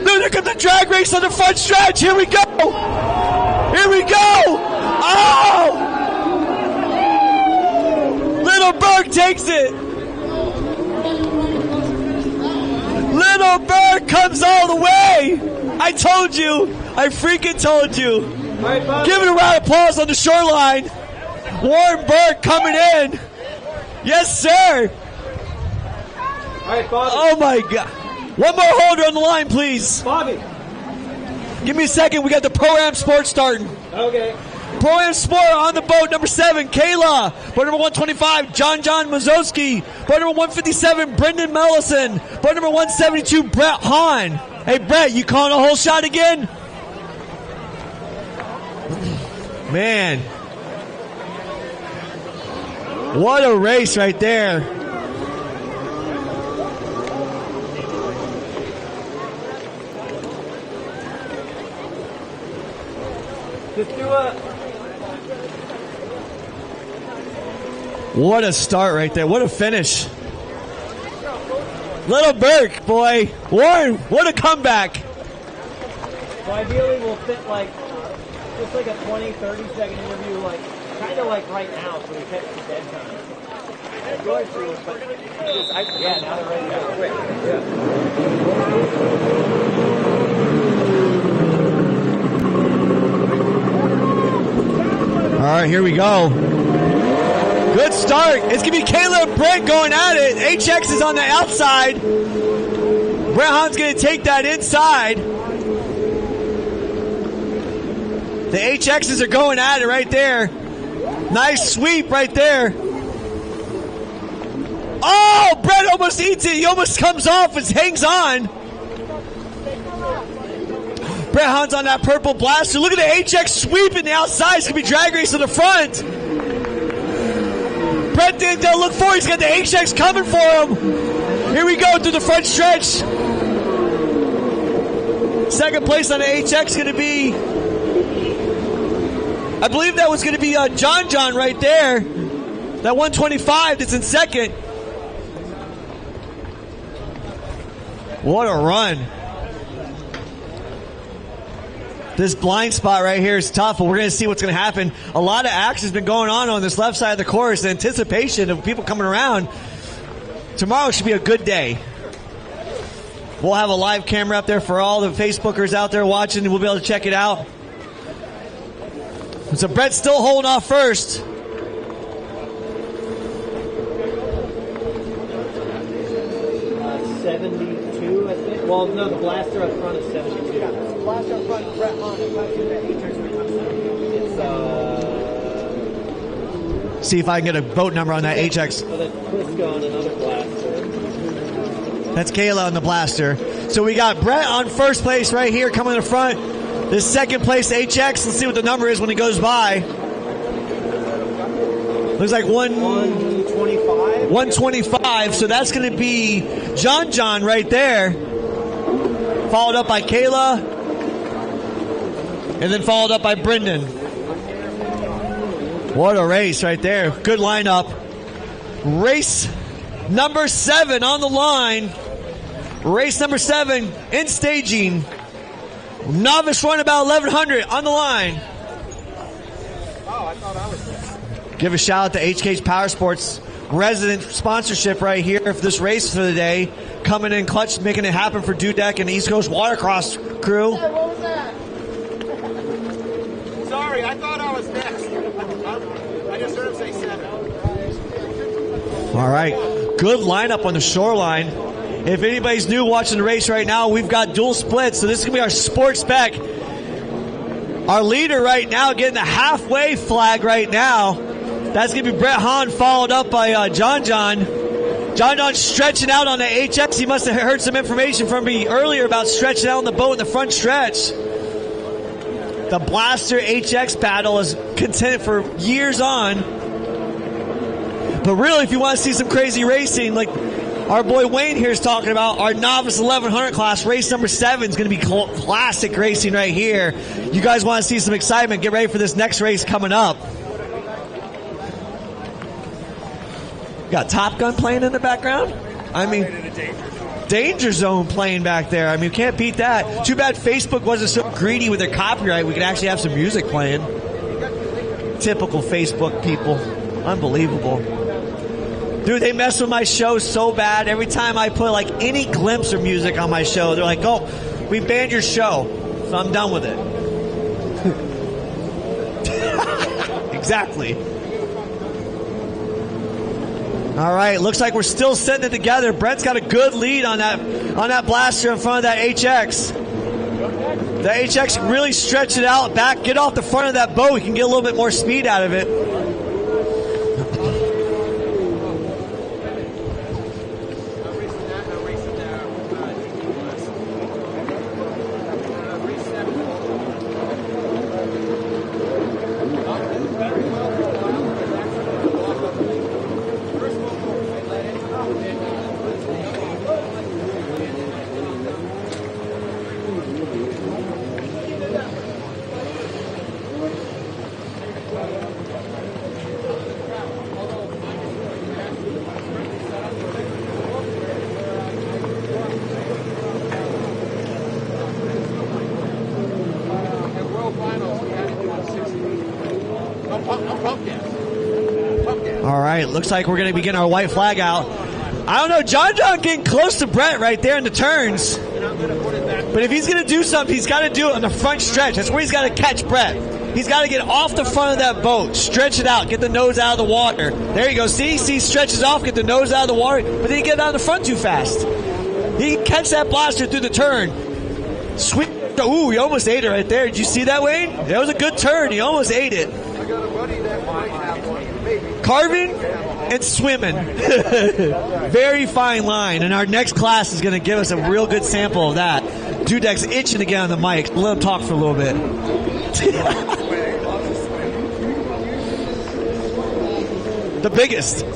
Dude, there comes the drag race on the front stretch. Here we go. Here we go. Oh! Little Burke takes it. Little Burke comes all the way. I told you. I freaking told you. Right, give it a round of applause on the shoreline. Warren Burke coming in. Yes, sir. All right, Bobby. Oh, my God. One more holder on the line, please. Bobby. Give me a second. We got the Pro-Am Sport starting. Okay. Pro-Am Sport on the boat, number 7, Kayla. Boat number 125, John Mazowski. Boat number 157, Brendan Mellison. Boat number 172, Brett Hahn. Hey, Brett, you calling a whole shot again? Man. What a race right there. Just do a... What a start right there. What a finish. Little Burke, boy. Warren, what a comeback. So ideally we'll fit like, just like a 20, 30 second interview, like, kind of like right now, so we catch the dead time. Going through it, but yeah, now they're ready to go. Quick. All right, here we go. Good start. It's going to be Kayla and Brent going at it. HX is on the outside. Brent Hahn's going to take that inside. The HXs are going at it right there. Nice sweep right there. Oh, Brent almost eats it. He almost comes off and hangs on. Brett Hahn's on that purple blaster. Look at the HX sweeping the outside. It's going to be drag race in the front. Brett didn't look for it. He's got the HX coming for him. Here we go through the front stretch. Second place on the HX going to be, I believe that was going to be John right there. That 125 that's in second. What a run. This blind spot right here is tough, but we're going to see what's going to happen. A lot of action has been going on this left side of the course. The anticipation of people coming around. Tomorrow should be a good day. We'll have a live camera up there for all the Facebookers out there watching, and we'll be able to check it out. So Brett's still holding off first. 72, I think. Well, no, the blaster up front is 72. Yeah, the blaster up front, Brett Hahn, it's See if I can get a boat number on that HX. So that's Crisco on another blaster. That's Kayla on the blaster. So we got Brett on first place right here coming in the front. The second place HX. Let's see what the number is when he goes by. Looks like 125. 125. So that's going to be John right there. Followed up by Kayla. And then followed up by Brendan. What a race right there. Good lineup. Race number 7 on the line. Race number 7 in staging. Novice run about 1100 on the line. Oh, I thought I was there. Give a shout out to HK's Powersports resident sponsorship right here for this race for the day. Coming in clutch, making it happen for Dudek and the East Coast Watercross crew. Hey, what was that? Sorry, I thought I was next. I just heard him say 7. All right. Good lineup on the shoreline. If anybody's new watching the race right now, we've got dual splits. So this is going to be our sports spec. Our leader right now getting the halfway flag right now. That's going to be Brett Hahn, followed up by John John. John John stretching out on the HX. He must have heard some information from me earlier about stretching out on the boat in the front stretch. The Blaster HX battle is contended for years on. But really, if you want to see some crazy racing, like our boy Wayne here is talking about, our novice 1100 class, race number 7 is going to be classic racing right here. You guys want to see some excitement, get ready for this next race coming up. Got Top Gun playing in the background? I mean, Danger Zone playing back there. I mean, you can't beat that. Too bad Facebook wasn't so greedy with their copyright. We could actually have some music playing. Typical Facebook people. Unbelievable. Dude, they mess with my show so bad. Every time I put like any glimpse of music on my show, they're like, oh, we banned your show. So I'm done with it. Exactly. All right, looks like we're still setting it together. Brett's got a good lead on that Blaster in front of that HX. The HX really stretch it out back, get off the front of that boat. We can get a little bit more speed out of it. All right, looks like we're going to be getting our white flag out. I don't know, John John getting close to Brett right there in the turns. But if he's going to do something, he's got to do it on the front stretch. That's where he's got to catch Brett. He's got to get off the front of that boat, stretch it out, get the nose out of the water. There you go. See, stretches off, get the nose out of the water, but then he gets out of the front too fast. He can catch that Blaster through the turn. Sweet. Ooh, he almost ate it right there. Did you see that, Wayne? That was a good turn. He almost ate it. Carving and swimming. Very fine line. And our next class is going to give us a real good sample of that. Dudek's itching to get on the mic. Let him talk for a little bit. The biggest.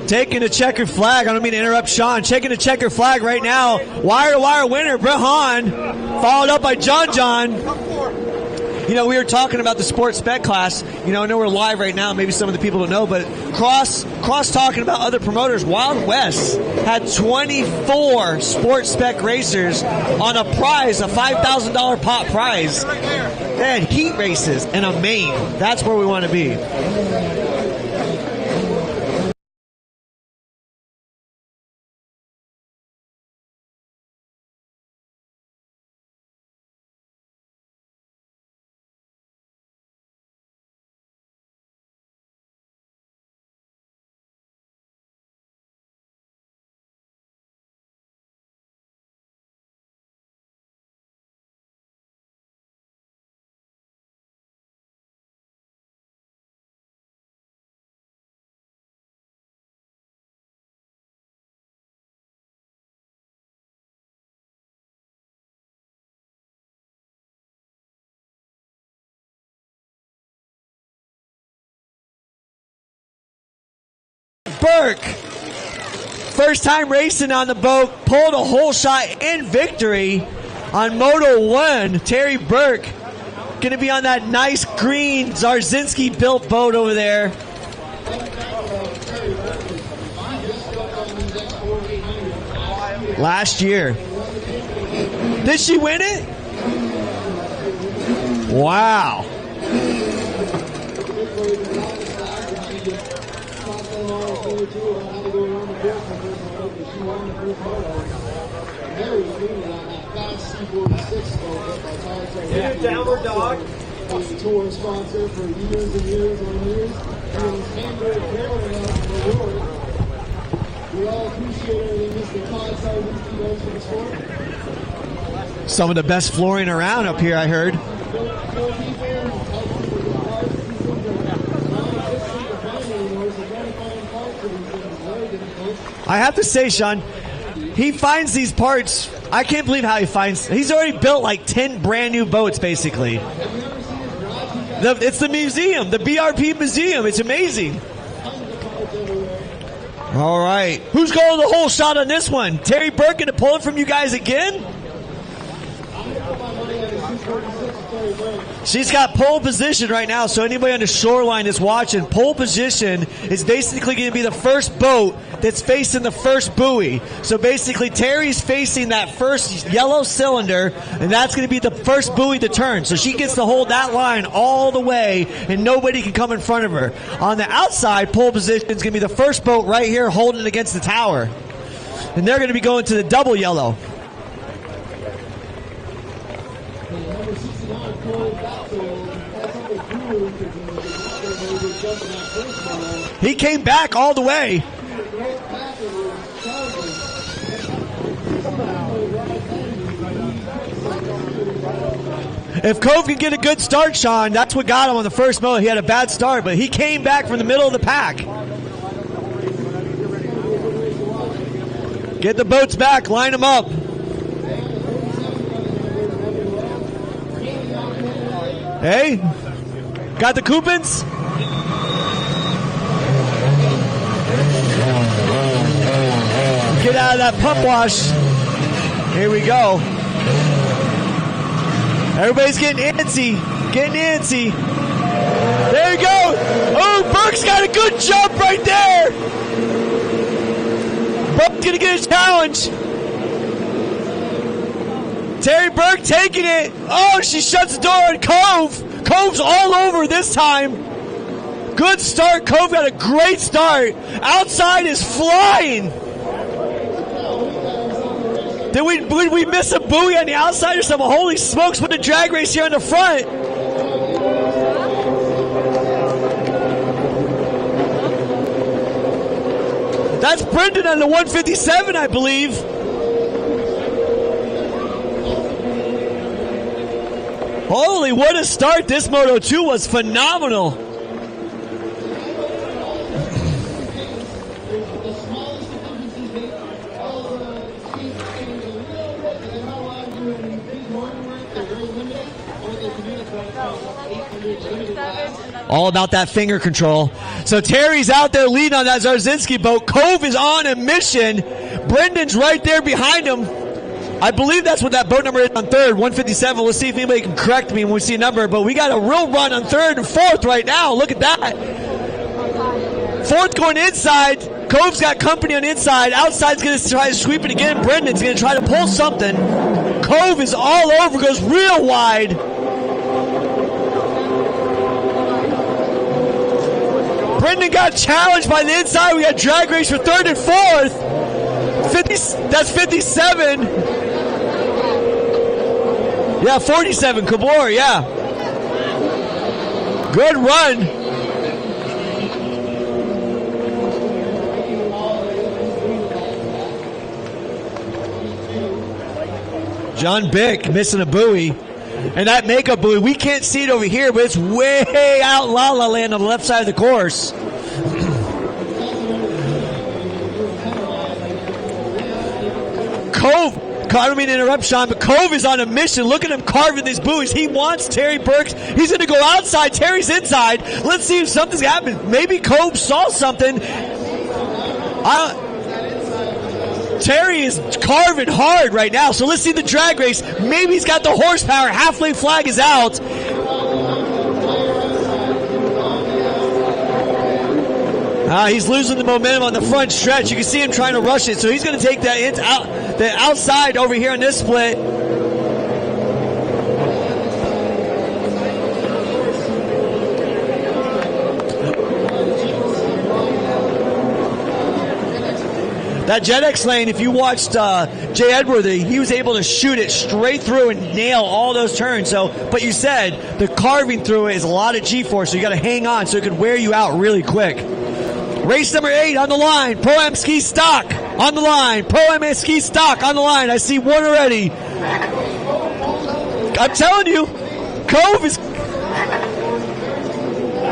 Taking a checkered flag. I don't mean to interrupt Sean. Taking a checkered flag right now. Wire-to-wire winner, Brett Hahn, followed up by John John. You know, we were talking about the sports spec class. You know, I know we're live right now. Maybe some of the people don't know, but cross talking about other promoters. Wild West had 24 sports spec racers on a prize, a $5,000 pot prize. They had heat races and a main. That's where we want to be. Burke, first time racing on the boat, pulled a hole shot in victory on Moto 1. Terry Burke going to be on that nice green Zarzinski built boat over there. Last year. Did she win it? Wow. everybody was out of slack, and she just talked them all through too about how to go around the course in the first moto, because she won the first moto. Mary was leading on that fast C46 scope by Powersports. Yeah, downward dog. A tour sponsor for years and years and years. She was handling Carolyn out in the world. We all appreciate everything Mr. Todd Sarzinski does for the sport. Some of the best flooring around up here, I heard. I have to say, Sean, he finds these parts. I can't believe how he finds. He's already built like 10 brand new boats, basically. It's the museum, the BRP museum. It's amazing. All right. Who's going the whole shot on this one? Terry Burke going to pull it from you guys again? She's got pole position right now, so anybody on the shoreline is watching. Pole position is basically going to be the first boat that's facing the first buoy. So basically, Terry's facing that first yellow cylinder, and that's going to be the first buoy to turn. So she gets to hold that line all the way, and nobody can come in front of her. On the outside, pole position is going to be the first boat right here holding against the tower. And they're going to be going to the double yellow. He came back all the way. If Cove could get a good start, Sean, that's what got him on the first moto. He had a bad start, but he came back from the middle of the pack. Get the boats back, line them up. Hey, got the coupons? Get out of that pump wash. Here we go. Everybody's getting antsy. There you go. Oh, Burke's got a good jump right there. Burke's going to get a challenge. Terry Burke taking it. Oh, she shuts the door on Cove. Cove's all over this time. Good start. Cove got a great start. Outside is flying. Did we miss a buoy on the outside or something? Holy smokes, with the drag race here on the front. That's Brendan on the 157, I believe. Holy, what a start. This Moto 2 was phenomenal. All about that finger control. So Terry's out there leading on that Zarzinski boat. Cove is on a mission. Brendan's right there behind him. I believe that's what that boat number is on third, 157. We'll see if anybody can correct me when we see a number. But we got a real run on third and fourth right now. Look at that. Fourth going inside. Cove's got company on the inside. Outside's going to try to sweep it again. Brendan's going to try to pull something. Cove is all over, goes real wide. Brendan got challenged by the inside. We got drag race for third and fourth. That's 57. Yeah, 47. Kabor, yeah. Good run. John Bick missing a buoy. And that makeup buoy, we can't see it over here, but it's way out La La Land on the left side of the course. Cove, I don't mean to interrupt, Sean, but Cove is on a mission. Look at him carving these buoys. He wants Terry Burks. He's going to go outside. Terry's inside. Let's see if something's happened. Maybe Cove saw something. Terry is carving hard right now, so let's see the drag race. Maybe he's got the horsepower. Halfway flag is out. He's losing the momentum on the front stretch. You can see him trying to rush it, so he's going to take that the outside over here on this split. That JetX lane, if you watched Jay Edworthy, he was able to shoot it straight through and nail all those turns. So, but you said the carving through it is a lot of G-force, so you got to hang on so it could wear you out really quick. Race number 8 on the line. Pro-Am Ski Stock on the line. Pro-Am Ski Stock on the line. I see one already. I'm telling you, Cove is...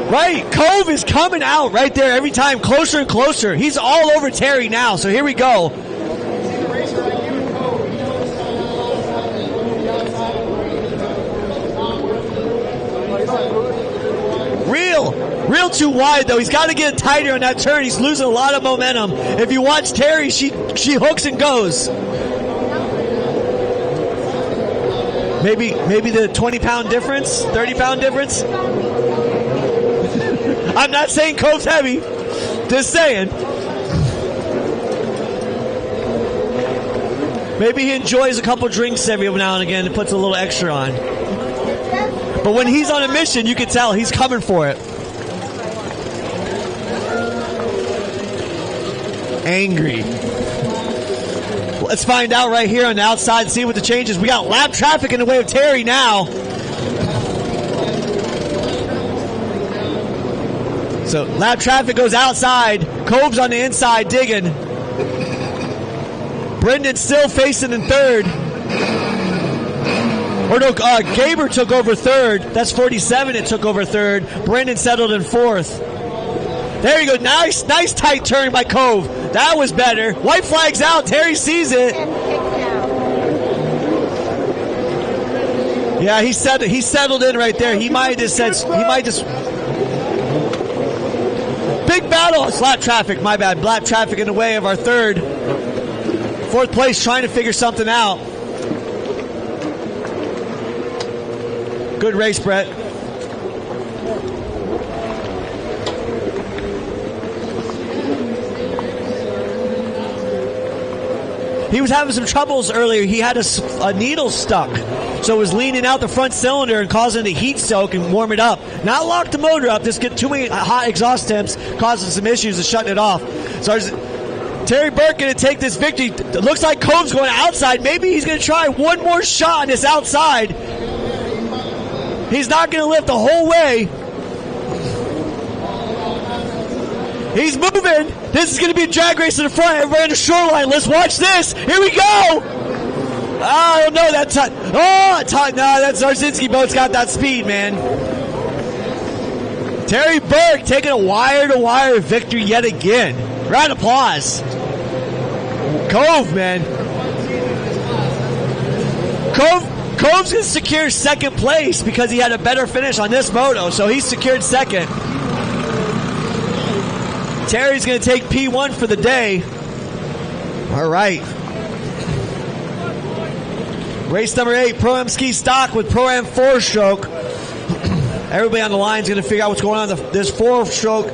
Right, Cove is coming out right there every time, closer and closer. He's all over Terry now, so here we go. Real too wide, though. He's got to get tighter on that turn. He's losing a lot of momentum. If you watch Terry, she hooks and goes. Maybe the 20-pound difference, 30-pound difference. I'm not saying Cove's heavy, just saying. Maybe he enjoys a couple drinks every now and again and puts a little extra on. But when he's on a mission, you can tell he's coming for it. Angry. Let's find out right here on the outside and see what the change is. We got lap traffic in the way of Terry now. So lap traffic goes outside. Cove's on the inside digging. Brendan's still facing in third. Or no, Gaber took over third. That's 47 it took over third. Brendan settled in fourth. There you go. Nice tight turn by Cove. That was better. White flag's out. Terry sees it. Yeah, he settled in right there. He might have just big battle. It's lap traffic, my bad. Lap traffic in the way of our third. Fourth place trying to figure something out. Good race, Brett. He was having some troubles earlier. He had a needle stuck, so it was leaning out the front cylinder and causing it to heat soak and warm it up. Not lock the motor up, just get too many hot exhaust temps, causing some issues and shutting it off. So Terry Burke going to take this victory. It looks like Cove's going outside. Maybe he's going to try one more shot on this outside. He's not going to lift the whole way. He's moving. This is going to be a drag race in the front. Everybody on the shoreline. Let's watch this. Here we go. I don't know. That's no, that Zarzinski boat's got that speed, man. Terry Burke taking a wire-to-wire victory yet again. Round of applause. Cove, man. Cove's going to secure second place because he had a better finish on this moto, so he secured second. Terry's going to take P1 for the day. All right. Race number 8, Pro-Am Ski Stock with Pro-Am 4-stroke. Everybody on the line is going to figure out what's going on. This 4-stroke.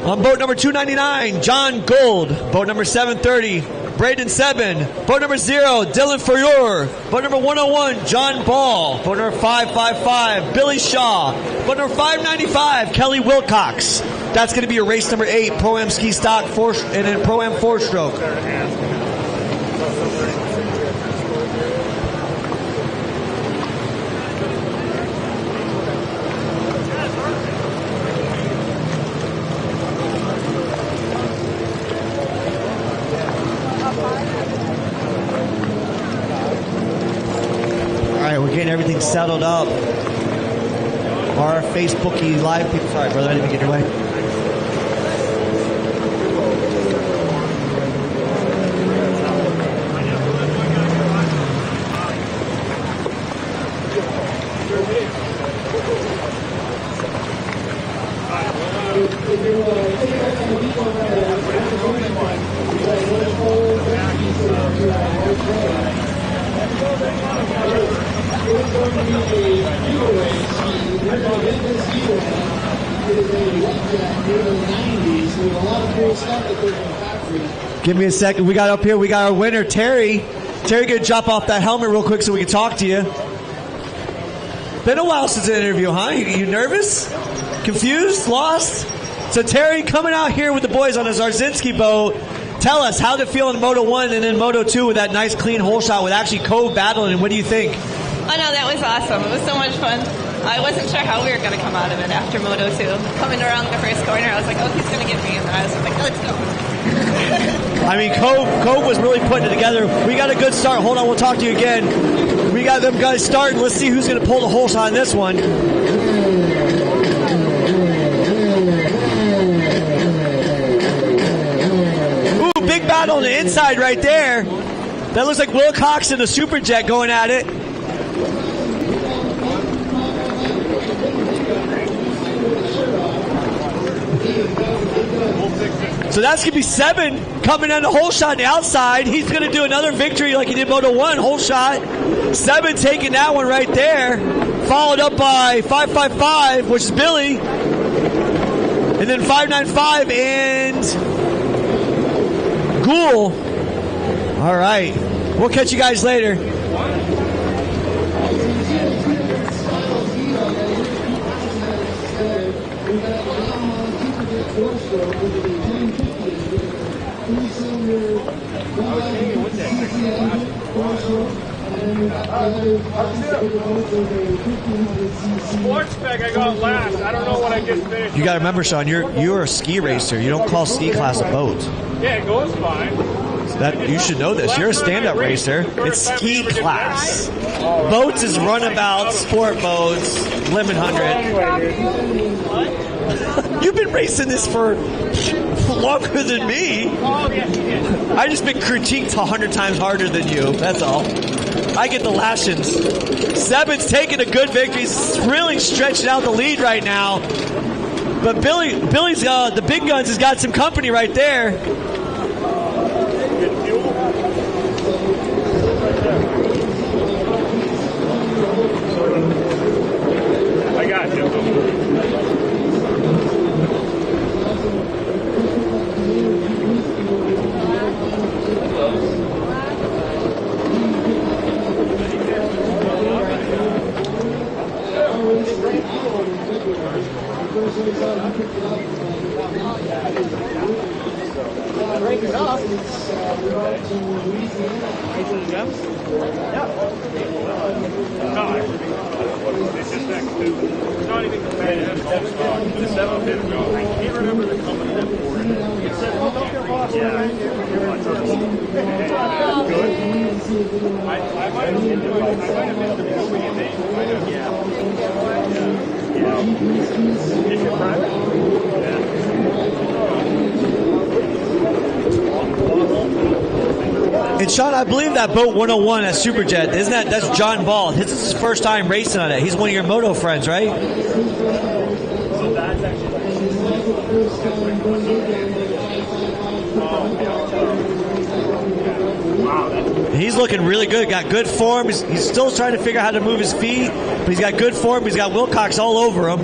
On boat number 299, John Gold. Boat number 730, Braden Sebin. Boat number 0, Dylan Ferrier. Boat number 101, John Ball. Boat number 555, Billy Shaw. Boat number 595, Kelly Wilcox. That's going to be your race number 8, Pro-Am Ski Stock 4 and then Pro-Am 4-stroke. We're getting everything settled up. Our Facebooky live people. Sorry, brother, I didn't get your way. Give me a second. We got up here. We got our winner, Terry. Terry, gonna drop off that helmet real quick so we can talk to you. Been a while since the interview, huh? You nervous? Confused? Lost? So Terry, coming out here with the boys on a Zarzinski boat, tell us how to feel in Moto 1 and in Moto 2 with that nice clean hole shot with actually Cove battling, and what do you think? Oh no, that was awesome. It was so much fun. I wasn't sure how we were going to come out of it after Moto 2. Coming around the first corner, I was like, oh, he's going to get me. And I was like, let's go. I mean, Cove was really putting it together. We got a good start. Hold on, we'll talk to you again. We got them guys starting. Let's see who's going to pull the hole shot on this one. Ooh, big battle on the inside right there. That looks like Wilcox and the Superjet going at it. So that's going to be Seven coming on the hole shot on the outside. He's going to do another victory like he did Moto 1, hole shot. Seven taking that one right there. Followed up by 555, which is Billy. And then 595 and Ghoul. All right. We'll catch you guys later. Sports spec I got last. I don't know what I just finished. You got to remember, Sean, you're a ski racer. You don't call ski class a boat. Yeah, it goes fine. That you should know this. You're a stand-up racer. It's ski class. Boats is runabout, sport boats, limit 100. You've been racing this for longer than me. I just been critiqued 100 times harder than you. That's all. I get the lashings. Seven's taking a good victory. He's really stretching out the lead right now. But Billy's the big guns has got some company right there. I got you. And Sean, I believe that boat 101 at Superjet, isn't that? That's John Ball. This is his first time racing on it. He's one of your moto friends, right? He's looking really good. Got good form. He's still trying to figure out how to move his feet, but he's got good form. He's got Wilcox all over him.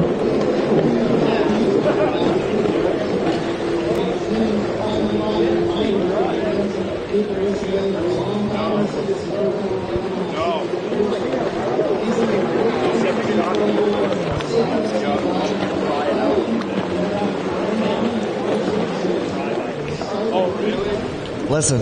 Listen,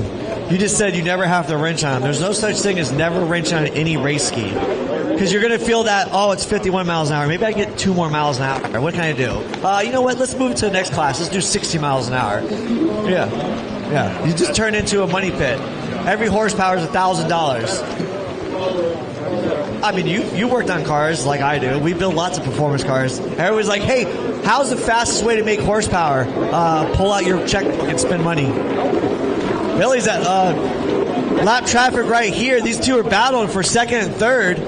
you just said you never have to wrench on them. There's no such thing as never wrench on any race ski. Because you're going to feel that, oh, it's 51 miles an hour. Maybe I get 2 more miles an hour. What can I do? You know what? Let's move to the next class. Let's do 60 miles an hour. Yeah. You just turn into a money pit. Every horsepower is $1,000. I mean, you worked on cars like I do. We build lots of performance cars. Everyone's like, hey, how's the fastest way to make horsepower? Pull out your checkbook and spend money. Billy's at lap traffic right here. These two are battling for second and third.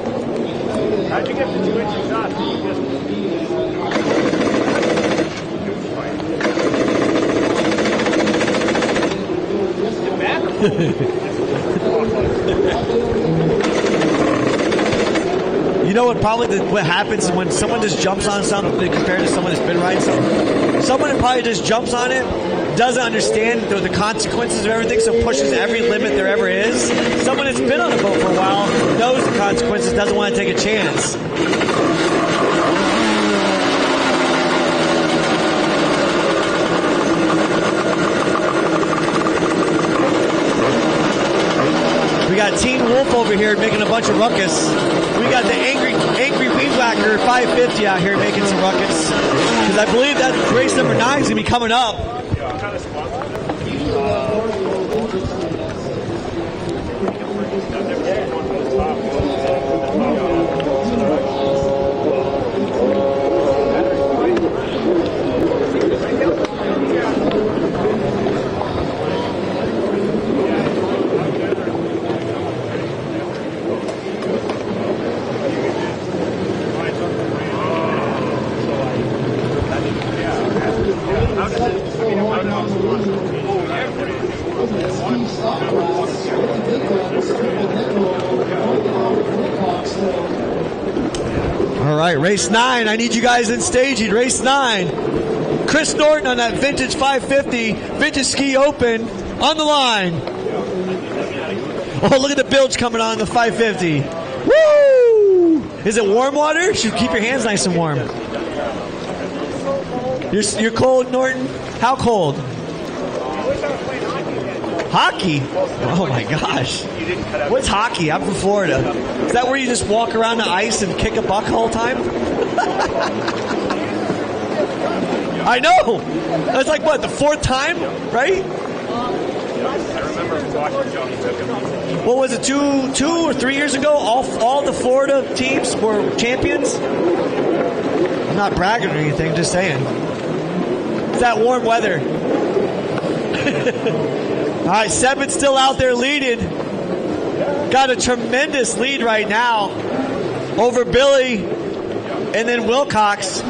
How'd you get the 2 inches off? You know what? Probably what happens when someone just jumps on something compared to someone that's been riding something. Someone that probably just jumps on it doesn't understand the consequences of everything, so pushes every limit there ever is. Someone that's been on a boat for a while knows the consequences, doesn't want to take a chance. got Teen Wolf over here making a bunch of ruckus. We got the angry weed whacker 550 out here making some ruckus. Because I believe that race number 9 is going to be coming up. All right, race 9. I need you guys in staging. Race 9. Chris Norton on that vintage 550, Vintage Ski Open on the line. Oh, look at the bilge coming on the 550. Woo! Is it warm water? Should keep your hands nice and warm. You're cold, Norton? How cold? Hockey? Oh my gosh. What's hockey? I'm from Florida. Is that where you just walk around the ice and kick a buck the whole time? I know. That's like what, the 4th time, right? I remember watching Johnny Pickett. What was it, 2 or 3 years ago? All the Florida teams were champions? I'm not bragging or anything, just saying. It's that warm weather. All right, Seven's still out there leading. Got a tremendous lead right now over Billy and then Wilcox.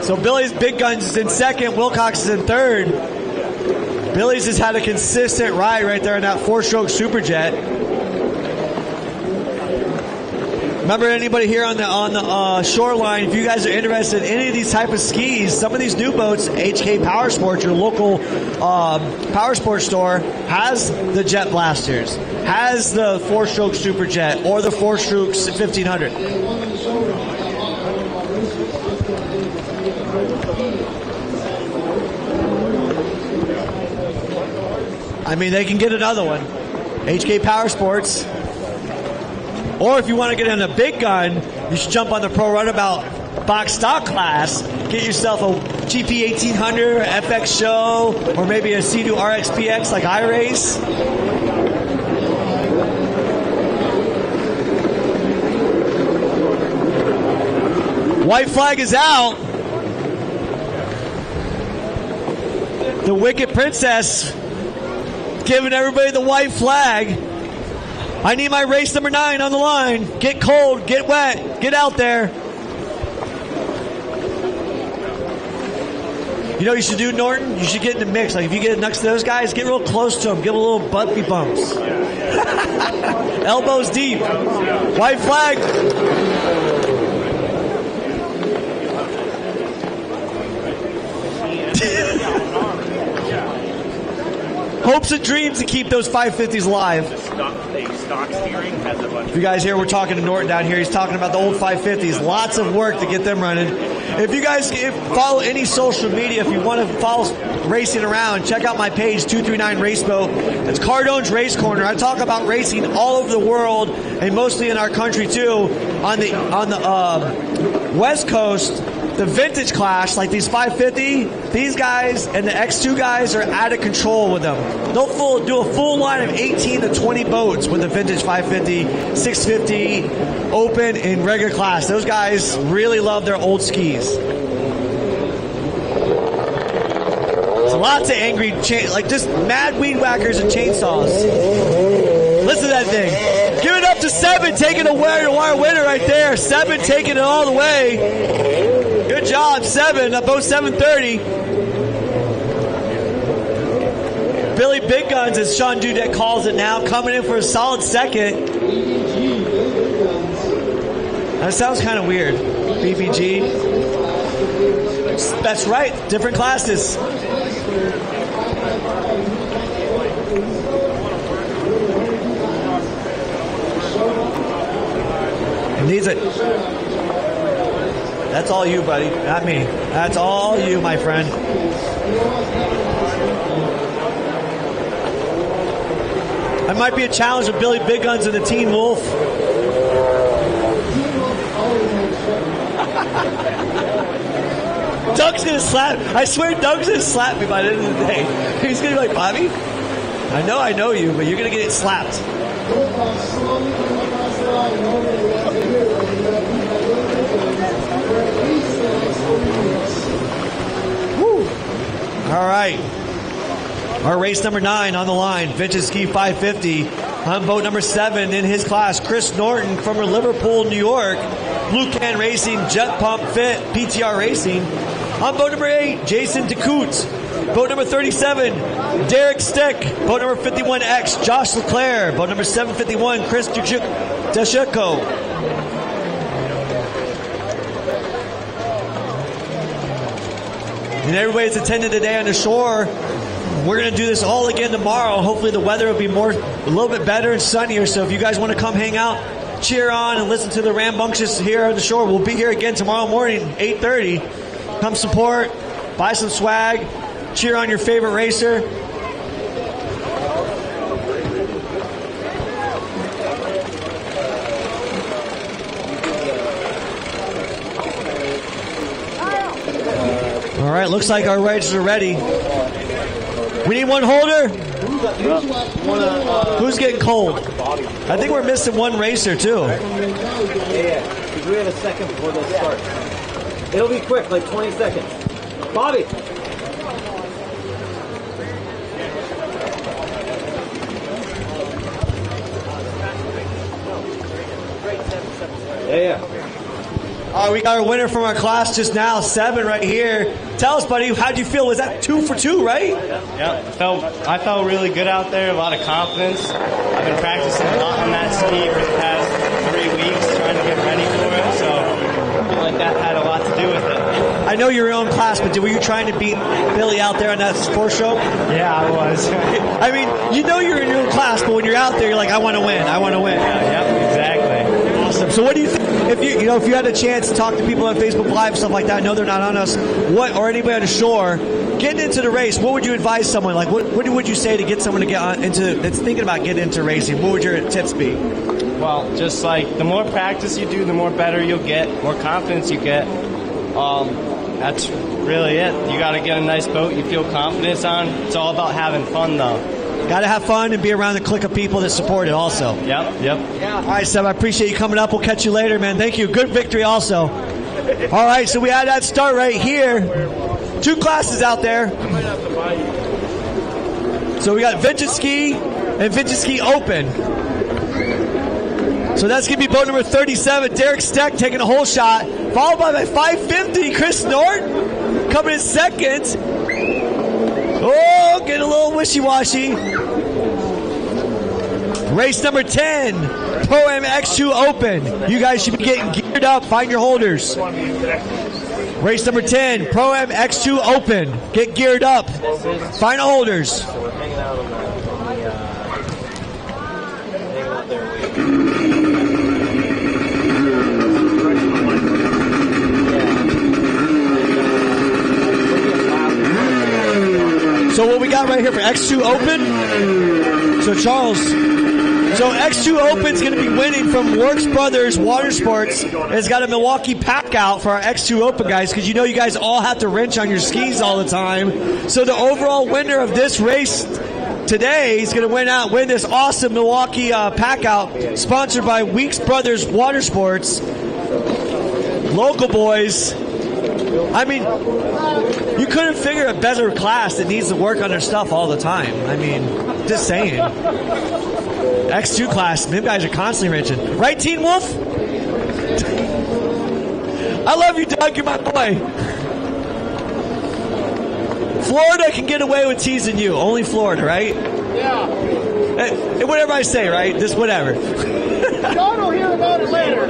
So Billy's Big Guns is in 2nd, Wilcox is in 3rd. Billy's has had a consistent ride right there in that 4-stroke Superjet. Remember, anybody here on the shoreline, if you guys are interested in any of these type of skis, some of these new boats, HK Powersports, your local Powersports store, has the Jet Blasters, has the 4-stroke Superjet, or the 4-stroke 1500. I mean, they can get another one. HK Powersports. Or if you want to get in a big gun, you should jump on the Pro Runabout box stock class. Get yourself a GP 1800, FX Show, or maybe a Sea-Doo RXPX like I race. White flag is out. The Wicked Princess giving everybody the white flag. I need my race number 9 on the line. Get cold, get wet, get out there. You know what you should do, Norton? You should get in the mix. Like if you get next to those guys, get real close to them. Give them a little bumpy bumps. Elbows deep. White flag. Hopes and dreams to keep those 550s alive. If you guys hear, we're talking to Norton down here. He's talking about the old 550s. Lots of work to get them running. If you guys follow any social media, if you want to follow racing around, check out my page, 239 Raceboat. It's Cardone's Race Corner. I talk about racing all over the world and mostly in our country too. On the West Coast, the vintage class, like these 550, these guys and the X2 guys are out of control with them. They'll do a full line of 18 to 20 boats with the vintage 550, 650, open, and regular class. Those guys really love their old skis. So lots of angry, like just mad weed whackers and chainsaws. Listen to that thing. Give it up to 7, taking a wire winner right there. 7 taking it all the way. Good job, 7, boat 730. Billy Big Guns, as Sean Dudek calls it now, coming in for a solid 2nd. That sounds kind of weird. BBG. That's right, different classes. And these are... That's all you, buddy. Not me. That's all you, my friend. That might be a challenge with Billy Big Guns and the Teen Wolf. Doug's gonna slap. I swear Doug's gonna slap me by the end of the day. He's gonna be like, Bobby, I know you, but you're gonna get slapped. Woo. All right. Our race number 9 on the line, Vintage Ski 550. On boat number 7 in his class, Chris Norton from Liverpool, New York. Blue Can Racing, Jet Pump Fit, PTR Racing. On boat number 8, Jason DeCoot. Boat number 37, Derek Stick. Boat number 51X, Josh LeClaire. Boat number 751, Chris Desheco. And everybody that's attended today on the shore, we're going to do this all again tomorrow. Hopefully the weather will be a little bit better and sunnier. So if you guys want to come hang out, cheer on, and listen to the rambunctious here on the shore, we'll be here again tomorrow morning, 8:30. Come support, buy some swag, cheer on your favorite racer. All right, looks like our racers are ready. We need one holder. Who's getting cold? I think we're missing one racer too. Yeah, because we have a second before they start. It'll be quick, like 20 seconds. Bobby! Yeah. All right, we got our winner from our class just now, 7 right here. Tell us, buddy, how'd you feel? Was that 2 for 2, right? Yeah, I felt really good out there, a lot of confidence. I've been practicing a lot on that ski for the past 3 weeks, trying to get ready for it, so I feel like that had a lot to do with it. I know you're your own class, but were you trying to beat Billy out there on that sports show? Yeah, I was. I mean, you know you're in your own class, but when you're out there, you're like, I want to win. Yep, exactly. Awesome. So what do you think? If you had a chance to talk to people on Facebook Live, stuff like that, I know they're not on us, or anybody on the shore, getting into the race, what would you advise someone? Like, what would you say to get someone to get that's thinking about getting into racing? What would your tips be? Well, just like the more practice you do, the more better you'll get, more confidence you get. That's really it. You got to get a nice boat you feel confidence on. It's all about having fun, though. Got to have fun and be around the clique of people that support it also. Yep. Yeah. All right, Seb, I appreciate you coming up. We'll catch you later, man. Thank you. Good victory also. All right, so we had that start right here. 2 classes out there. So we got Vintage Ski and Vintage Ski Open. So that's going to be boat number 37, Derek Steck taking a hole shot, followed by my 550, Chris Norton coming in second. Oh, getting a little wishy-washy. Race number 10, Pro-Am X2 Open. You guys should be getting geared up. Find your holders. Race number 10, Pro-Am X2 Open. Get geared up. Find the holders. So what we got right here for X2 Open, so Charles, so X2 Open's going to be winning from Works Brothers Watersports. It's got a Milwaukee pack out for our X2 Open guys, because you know you guys all have to wrench on your skis all the time. So the overall winner of this race today is going to win this awesome Milwaukee pack out, sponsored by Weeks Brothers Watersports. Local boys. I mean, you couldn't figure a better class that needs to work on their stuff all the time. I mean, just saying. X2 class, them guys are constantly wrenching. Right, Teen Wolf? I love you, Doug. You're my boy. Florida can get away with teasing you. Only Florida, right? Yeah. Hey, whatever I say, right? Just whatever. Sean will hear about it later.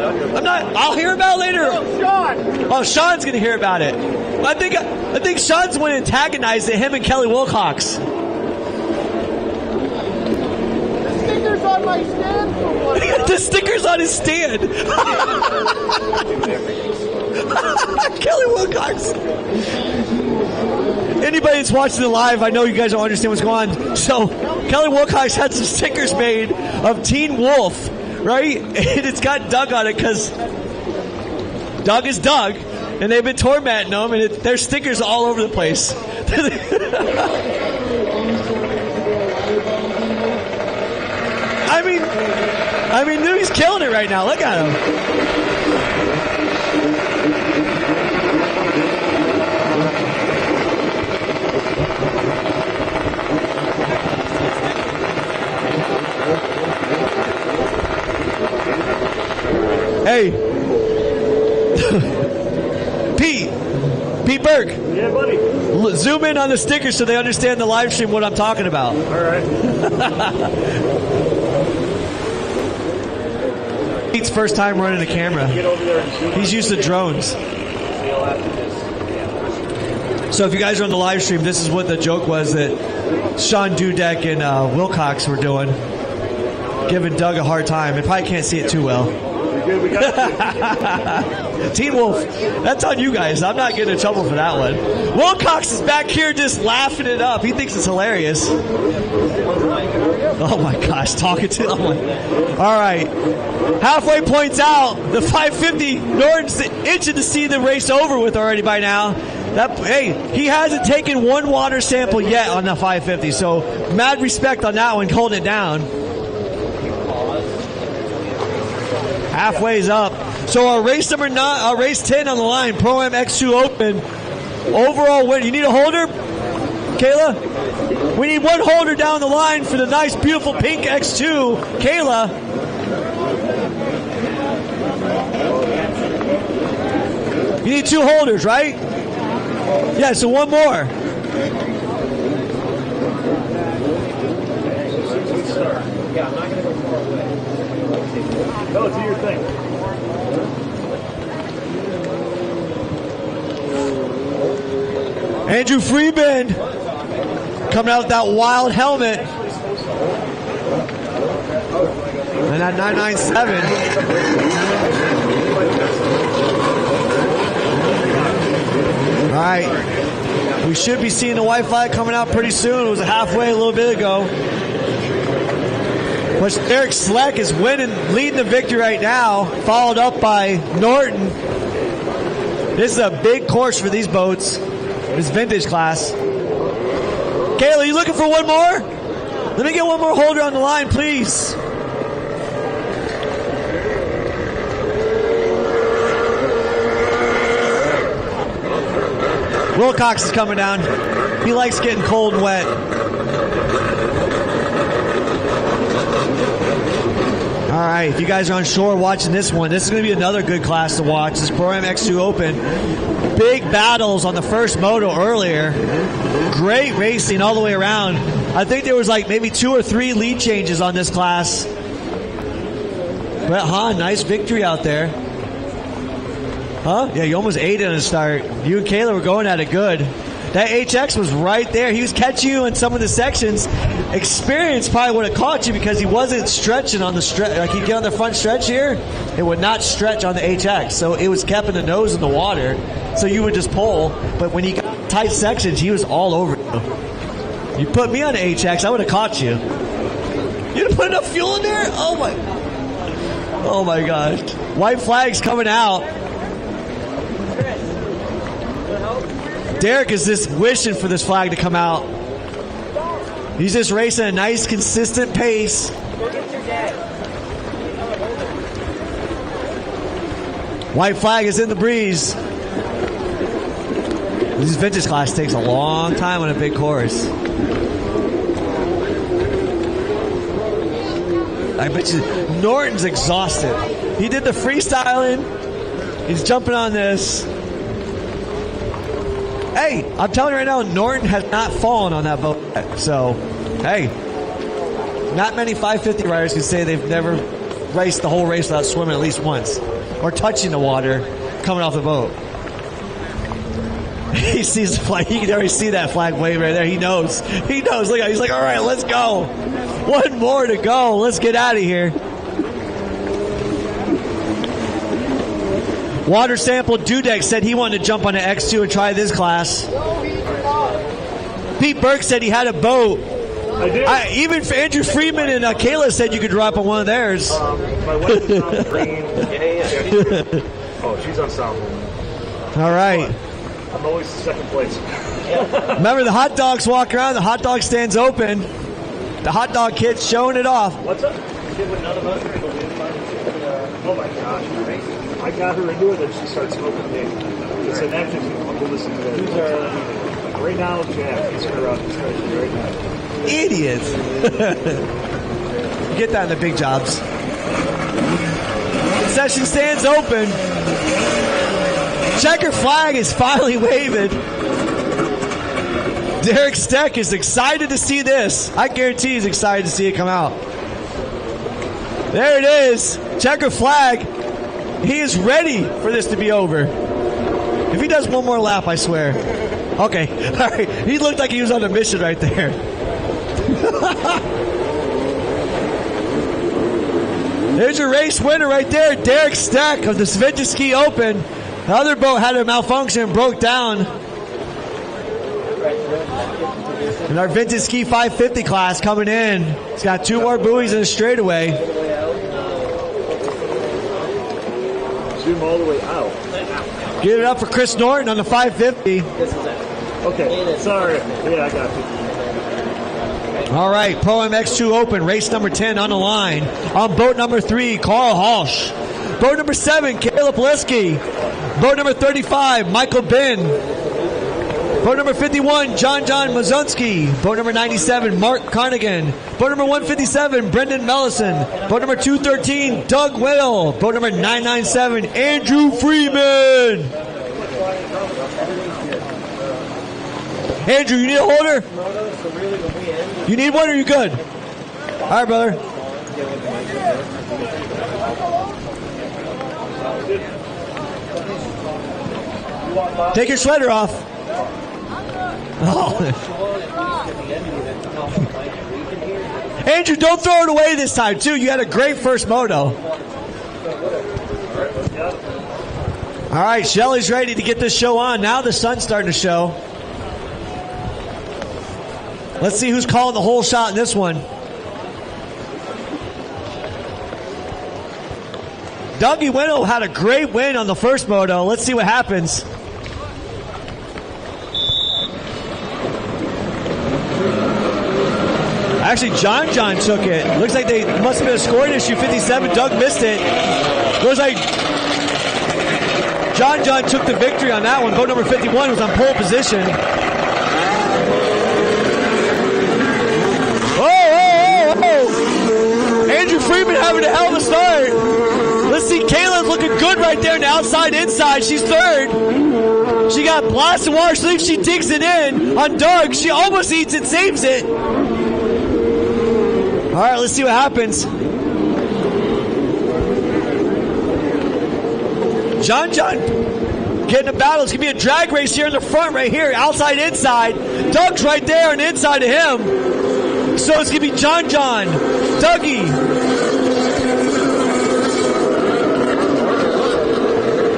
I'll hear about it later. Sean. Oh, Sean's gonna hear about it. I think Sean's the one who antagonized it, him and Kelly Wilcox. The sticker's on my stand for one. The sticker's on his stand. Kelly Wilcox. anybody that's watching the live, I know you guys don't understand what's going on. So Kelly Wilcox had some stickers made of Teen Wolf, right? And it's got Doug on it because Doug is Doug, and they've been tormenting them, and there's stickers all over the place. I mean, he's killing it right now. Look at him. Hey, Pete Burke. Yeah, buddy. Zoom in on the stickers so they understand the live stream what I'm talking about. All right. Pete's first time running a camera. He's used to drones. So if you guys are on the live stream, this is what the joke was that Sean Dudek and Wilcox were doing, giving Doug a hard time. They probably can't see it too well. Teen Wolf, that's on you guys. I'm not getting in trouble for that one. Wilcox is back here just laughing it up. He thinks it's hilarious. Oh my gosh, talking to him. All right. Halfway points out the 550. Norton's itching to see the race over with already by now. Hey, he hasn't taken one water sample yet on the 550, so mad respect on that one, holding it down. Halfway's up. So our race number 9, our race 10 on the line, Pro-Am X2 Open. Overall win. You need a holder, Kayla? We need one holder down the line for the nice, beautiful pink X2. Kayla. You need 2 holders, right? Yeah, so one more. Go, do your thing. Andrew Freeman coming out with that wild helmet. And that 997. All right. We should be seeing the white flag coming out pretty soon. It was halfway a little bit ago. But Eric Sleck is leading the victory right now, followed up by Norton. This is a big course for these boats, this vintage class. Kayla, you looking for one more? Let me get one more holder on the line, please. Wilcox is coming down. He likes getting cold and wet. All right, if you guys are on shore watching this one, this is going to be another good class to watch. This Pro-Am X2 Open. Big battles on the first moto earlier. Great racing all the way around. I think there was like maybe 2 or 3 lead changes on this class. Brett Hahn, nice victory out there. Huh? Yeah, you almost ate it on the start. You and Kayla were going at it good. That HX was right there. He was catching you in some of the sections. Experience probably would have caught you because he wasn't stretching on the stretch. Like he'd get on the front stretch here, it would not stretch on the HX. So it was kept in the nose in the water. So you would just pull. But when he got tight sections, he was all over you. You put me on the HX, I would have caught you. You didn't put enough fuel in there? Oh my gosh. White flag's coming out. Derek is just wishing for this flag to come out. He's just racing a nice, consistent pace. White flag is in the breeze. This vintage class takes a long time on a big course. I bet you Norton's exhausted. He did the freestyling. He's jumping on this. Hey, I'm telling you right now, Norton has not fallen on that boat yet. So, hey, not many 550 riders can say they've never raced the whole race without swimming at least once or touching the water coming off the boat. He sees the flag. He can already see that flag wave right there. He knows. He knows. Look, he's like, all right, let's go. One more to go. Let's get out of here. Water Sample Dudek said he wanted to jump on the X2 and try this class. Pete Burke said he had a boat. I did. Even Andrew Freeman and Kayla said you could drop on one of theirs. My wife is on green. Oh, she's on sound. All right. I'm always second place. Remember, the hot dogs walk around. The hot dog stand's open. The hot dog kid's showing it off. What's up? Oh my gosh. I got her into it and she started smoking me. It's an active. I'm going to listen to it. Right now, Jack. He's her right now. Idiot. Get that in the big jobs. Concession stands open. Checker flag is finally waving. Derek Steck is excited to see this. I guarantee he's excited to see it come out. There it is. Checker flag. He is ready for this to be over. If he does one more lap, I swear. Okay. All right. He looked like he was on a mission right there. There's your race winner right there, Derek Steck of the Vintage Ski Open. The other boat had a malfunction and broke down. And our Vintage Ski 550 class coming in. It's got 2 more buoys and a straightaway. Zoom all the way out. Get it up for Chris Norton on the 550. Okay, sorry. Yeah, I got you. All right, Pro MX2 Open, race number 10 on the line. On boat number 3, Carl Halsch. Boat number 7, Caleb Liskey. Boat number 35, Michael Bin. Boat number 51, John Mazunski. Boat number 97, Mark Carnigan. Boat number 157, Brendan Mellison. Boat number 213, Doug Will. Boat number 997, Andrew Freeman. Andrew, you need a holder? You need one or you good? All right, brother. Take your sweater off. Oh. Andrew, don't throw it away this time, too. You had a great first moto. All right, Shelly's ready to get this show on. Now the sun's starting to show. Let's see who's calling the whole shot in this one. Dougie Winnow had a great win on the first moto. Let's see what happens. Actually, John took it. Looks like they must have been a scoring issue. 57. Doug missed it. Looks like John took the victory on that one. Boat number 51 was on pole position. Andrew Freeman having a hell of a start. Let's see, Kayla's looking good right there in the outside inside. She's third. She got blasted water sleeve. She digs it in on Doug. She almost eats it, saves it. All right, let's see what happens. John getting a battle. It's going to be a drag race here in the front right here, outside, inside. Doug's right there on the inside of him. So it's going to be John, Dougie.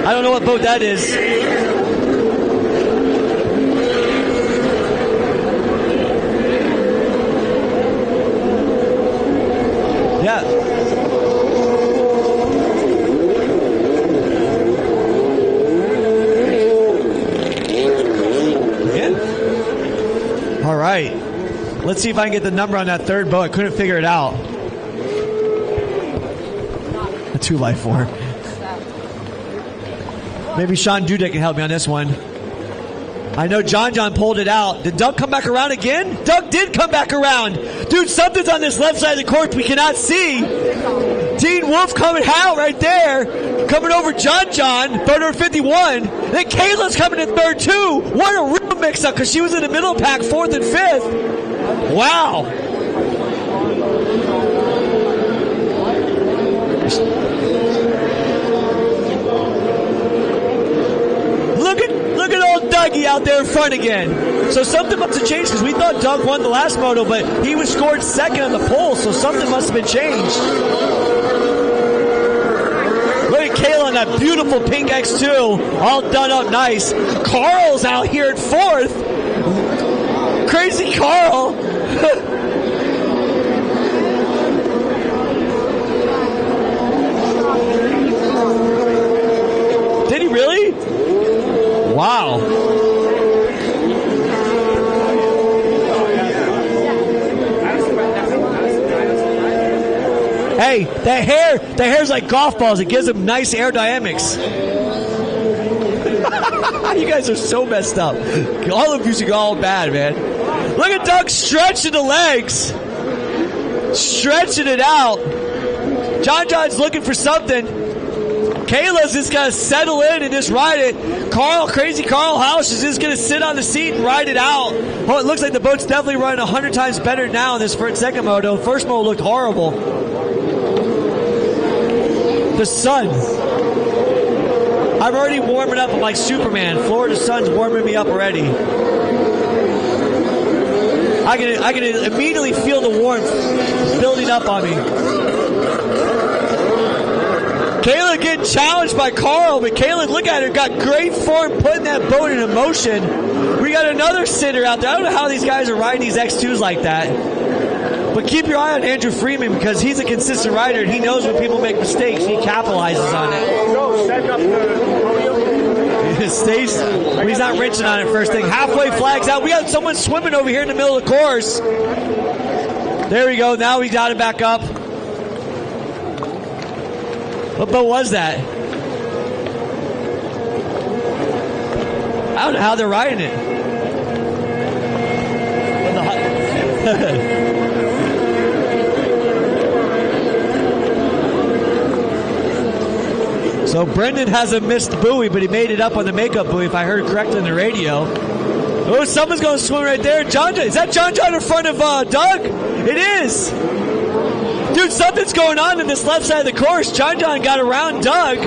I don't know what boat that is. Yeah. All right. Let's see if I can get the number on that third boat. I couldn't figure it out. A 2x4. Maybe Sean Dudek can help me on this one. I know John pulled it out. Did Doug come back around again? Doug did come back around. Dude, something's on this left side of the court we cannot see. Dean Wolf coming out right there. Coming over John, boat number 51. Then Kayla's coming in third too. What a real mix-up because she was in the middle pack, 4th and 5th. Wow. Look at old Dougie out there in front again. So something must have changed because we thought Doug won the last moto, but he was scored second on the pole, so something must have been changed. Look at Kayla on that beautiful pink X2, all done up nice. Carl's out here at 4th. Crazy Carl. Did he really? Wow. Hey, the hair's like golf balls. It gives them nice aerodynamics. You guys are so messed up. All of you are all bad, man. Look at Doug stretching the legs. Stretching it out. John's looking for something. Kayla's just going to settle in and just ride it. Crazy Carl House is just going to sit on the seat and ride it out. Oh, it looks like the boat's definitely running 100 times better now in this second moto. First moto looked horrible. The sun. I'm already warming up. I'm like Superman. Florida sun's warming me up already. I can immediately feel the warmth building up on me. Kayla getting challenged by Carl, but Kayla, look at her, got great form putting that boat into motion. We got another sitter out there. I don't know how these guys are riding these X2s like that. But keep your eye on Andrew Freeman because he's a consistent rider and he knows when people make mistakes, he capitalizes on it. Stays, but he's not wrenching on it first thing. Halfway flags out. We got someone swimming over here in the middle of the course. There we go. Now we got it back up. What boat was that? I don't know how they're riding it. So Brendan has a missed buoy, but he made it up on the makeup buoy, if I heard correctly on the radio. Oh, someone's going to swim right there. John, is that John in front of Doug? It is. Dude, something's going on in this left side of the course. John got around Doug.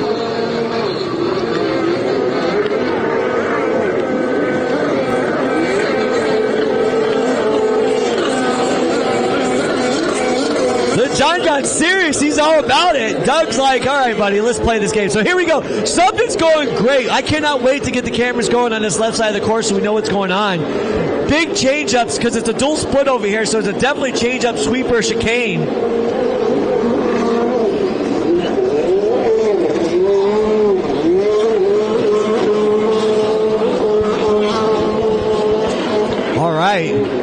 John's serious. He's all about it. Doug's like, all right, buddy, let's play this game. So here we go. Something's going great. I cannot wait to get the cameras going on this left side of the course so we know what's going on. Big change-ups because it's a dual split over here, so it's a definitely change-up sweeper chicane. All right.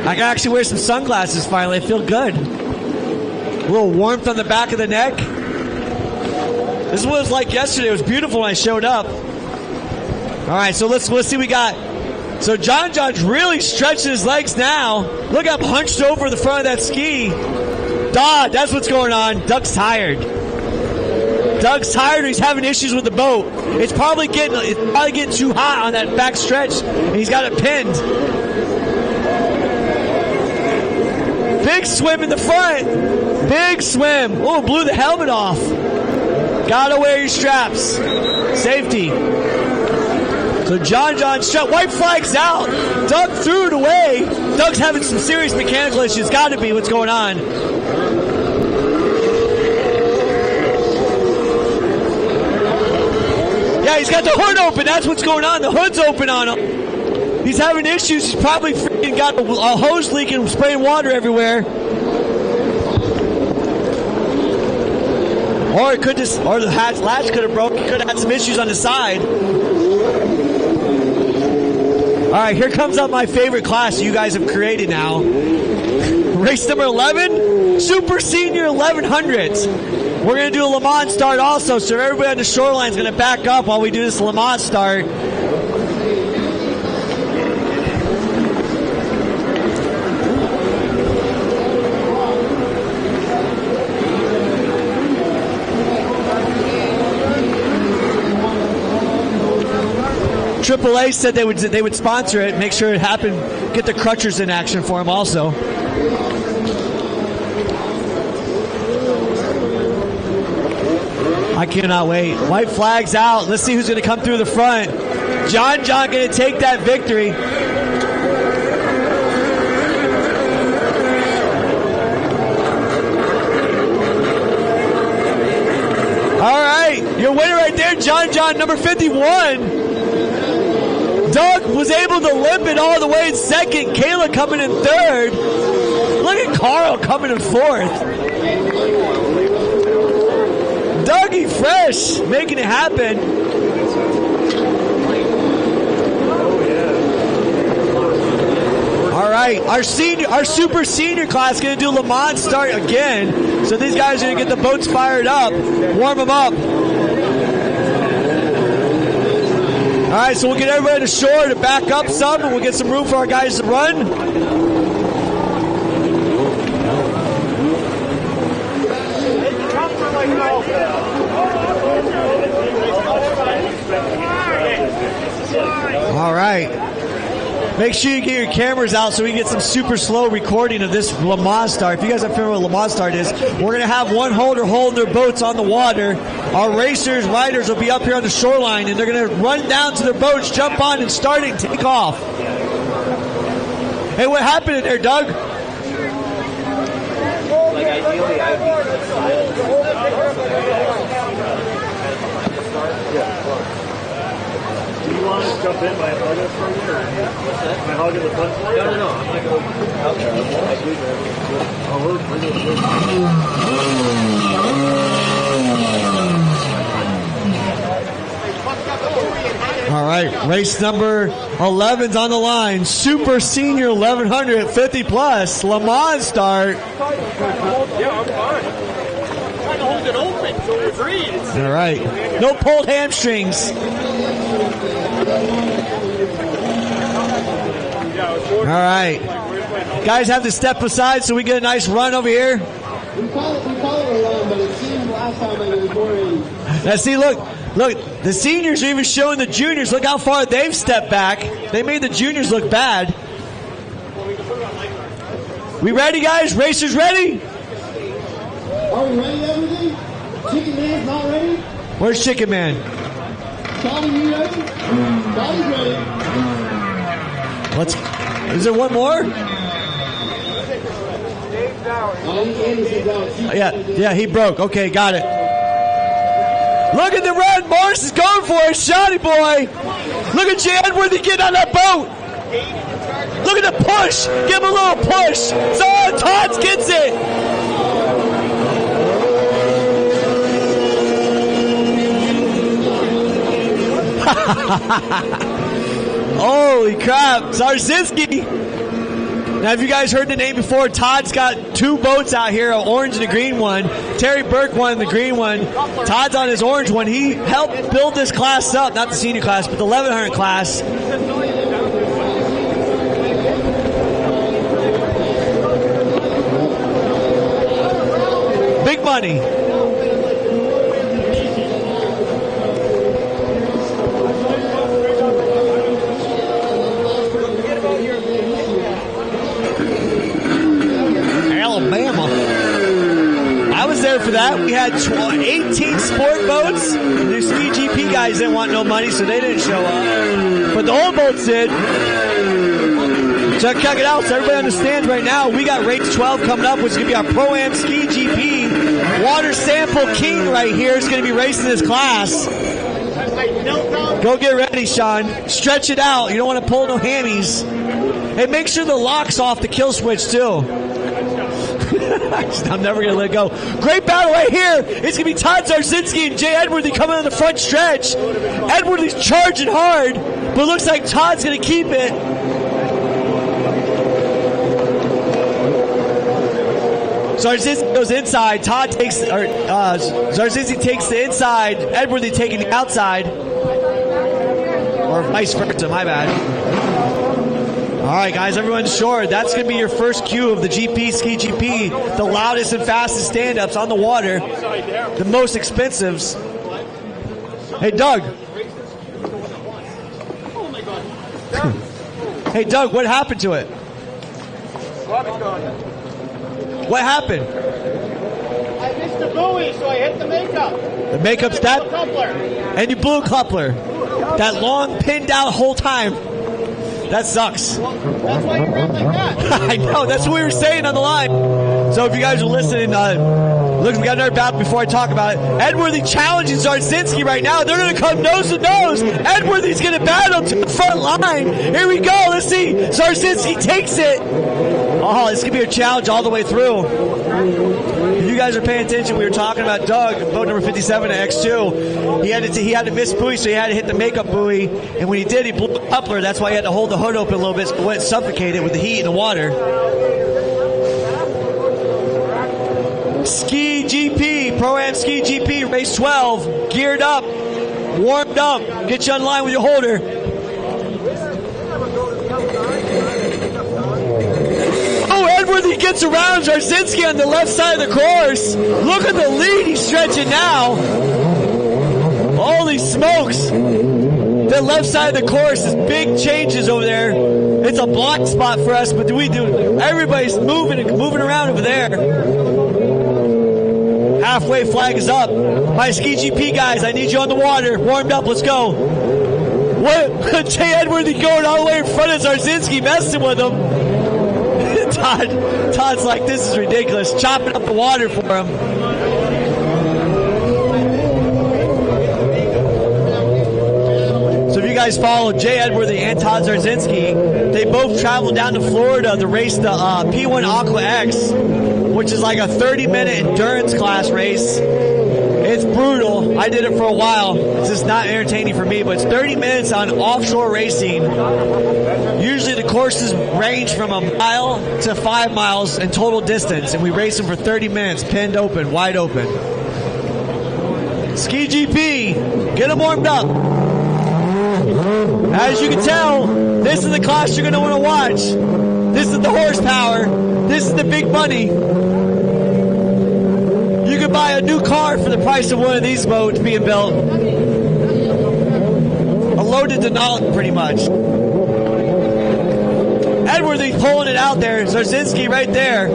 I can actually wear some sunglasses finally. I feel good. A little warmth on the back of the neck. This is what it was like yesterday. It was beautiful when I showed up. All right, so let's see what we got. So John's really stretching his legs now. Look up, hunched over the front of that ski. That's what's going on. Doug's tired. Doug's tired. He's having issues with the boat. It's probably getting too hot on that back stretch, and he's got it pinned. Big swim in the front. Big swim. Oh, blew the helmet off. Gotta wear your straps. Safety. So John strap. White flag's out. Doug threw it away. Doug's having some serious mechanical issues. Gotta be what's going on. Yeah, he's got the hood open. That's what's going on. The hood's open on him. He's having issues. He's probably freaking got a hose leak and spraying water everywhere. Or it could just, or the latch could have broke. He could have had some issues on the side. All right, here comes up my favorite class you guys have created now. Race number 11, Super Senior 1100s. We're going to do a Le Mans start also, so everybody on the shoreline is going to back up while we do this Le Mans start. AAA said they would sponsor it, make sure it happened, get the crutchers in action for him also. I cannot wait. White flag's out. Let's see who's going to come through the front. John going to take that victory. All right, your winner right there, John, number 51. Doug was able to limp it all the way in second. Kayla coming in third. Look at Carl coming in fourth. Dougie Fresh making it happen. All right, our super senior class is going to do Le Mans start again. So these guys are going to get the boats fired up, warm them up. All right, so we'll get everybody to shore to back up some, and we'll get some room for our guys to run. All right. Make sure you get your cameras out so we can get some super slow recording of this Le Mans start. If you guys are familiar with what Le Mans start is, we're going to have one holder holding their boats on the water. Our racers, riders will be up here on the shoreline, and they're going to run down to their boats, jump on, and start and take off. Hey, what happened in there, Doug? Like ideally, I'd be Do you want to jump in by hugging for you? Or what's that? Am I hugging the front for you? No. I'm not going out there. All right, race number 11's on the line. Super Senior 1100 50 plus Le Mans start. Yeah, I'm fine. I'm trying to hold it open so it breathes. All right, no pulled hamstrings. All right, guys have to step aside so we get a nice run over here. We call it a run, but it seemed last time it was more a... Now see, look, the seniors are even showing the juniors. Look how far they've stepped back. They made the juniors look bad. We ready, guys? Racers ready? Are we ready, everything? Chicken Man's not ready? Where's Chicken Man? Charlie, you ready? Charlie's ready. Is there one more? Yeah, he broke. Okay, got it. Look at the run. Morris is going for it. Shotty boy. Look at Jay Edworthy getting on that boat. Look at the push. Give him a little push. So Tots gets it. Holy crap. Zarzinski. Now, have you guys heard the name before? Todd's got two boats out here, an orange and a green one. Terry Burke won the green one. Todd's on his orange one. He helped build this class up, not the senior class, but the 1100 class. Big money. Alabama. I was there for that. We had 18 sport boats. The ski GP guys didn't want no money, so they didn't show up. But the old boats did. So check it out. So everybody understands right now, we got race 12 coming up, which is going to be our Pro-Am Ski GP. Water Sample King right here is going to be racing this class. Go get ready, Sean. Stretch it out. You don't want to pull no hammies. Hey, make sure the lock's off the kill switch, too. I'm never going to let it go. Great battle right here. It's going to be Todd Zarzinski and Jay Edworthy coming on the front stretch. Edworthy's charging hard, but it looks like Todd's going to keep it. Zarzinski goes inside. Zarzinski takes the inside. Edworthy taking the outside. Or vice versa, my bad. All right, guys, everyone shore. That's going to be your first cue of the GP, Ski GP, the loudest and fastest stand-ups on the water, the most expensives. Hey, Doug. Hey, Doug, what happened to it? What happened? I missed the buoy, so I hit the makeup. The makeup's that? And you blew a coupler. That long pinned out whole time. That sucks. That's why you ran like that. I know, that's what we were saying on the line. So if you guys are listening, look, we got another battle before I talk about it. Edworthy challenging Zarzinski right now. They're going to come nose to nose. Edworthy's going to battle to the front line. Here we go. Let's see. Zarzinski takes it. Oh, this could be a challenge all the way through. If you guys are paying attention, we were talking about Doug, boat number 57 at X2. He had to miss buoy, so he had to hit the makeup buoy. And when he did, he blew the coupler. That's why he had to hold the hood open a little bit so it wouldn't suffocate it with the heat and the water. Ski GP, Pro-Am Ski GP, race 12, geared up, warmed up, get you on line with your holder. Oh, Edworthy gets around Zarzinski on the left side of the course. Look at the lead he's stretching now. Holy smokes. The left side of the course is big changes over there. It's a block spot for us, but everybody's moving around over there. Halfway flag is up. My Ski GP guys, I need you on the water. Warmed up, let's go. What? Jay Edworthy going all the way in front of Zarzinski, messing with him. Todd's like, this is ridiculous. Chopping up the water for him. So if you guys follow Jay Edworthy and Todd Zarzinski, they both traveled down to Florida to race the P1 Aqua X, which is like a 30-minute endurance class race. It's brutal. I did it for a while. It's just not entertaining for me, but it's 30 minutes on offshore racing. Usually the courses range from 1 mile to 5 miles in total distance, and we race them for 30 minutes, pinned open, wide open. Ski GP, get them warmed up. As you can tell, this is the class you're going to want to watch. This is the horsepower. This is the big money. You could buy a new car for the price of one of these boats being built. A loaded Denali, pretty much. Edworthy pulling it out there. Zarzinski right there.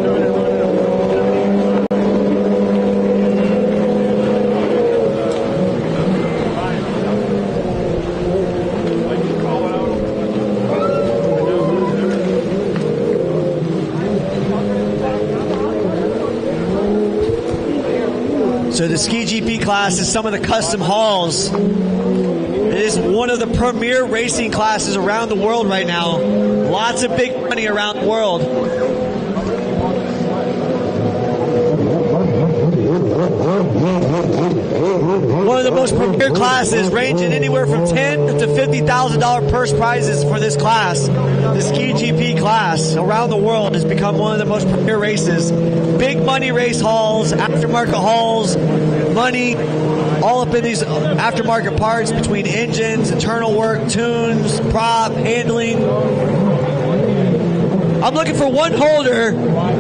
So the Ski GP class is some of the custom halls. It is one of the premier racing classes around the world right now. Lots of big money around the world. One of the most premier classes, ranging anywhere from $10,000 to $50,000 purse prizes for this class. The Ski GP class around the world has become one of the most premier races. Big money race halls, aftermarket halls, money, all up in these aftermarket parts between engines, internal work, tunes, prop, handling. I'm looking for one holder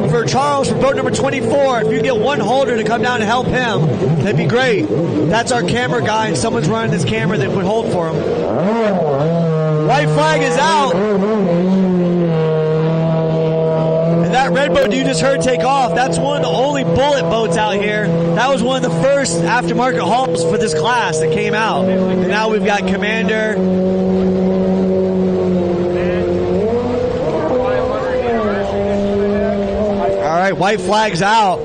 for Charles for boat number 24. If you get one holder to come down and help him, that'd be great. That's our camera guy, and someone's running this camera that would hold for him. White flag is out. And that red boat you just heard take off, that's one of the only bullet boats out here. That was one of the first aftermarket hulls for this class that came out. And now we've got Commander. All right, white flag's out.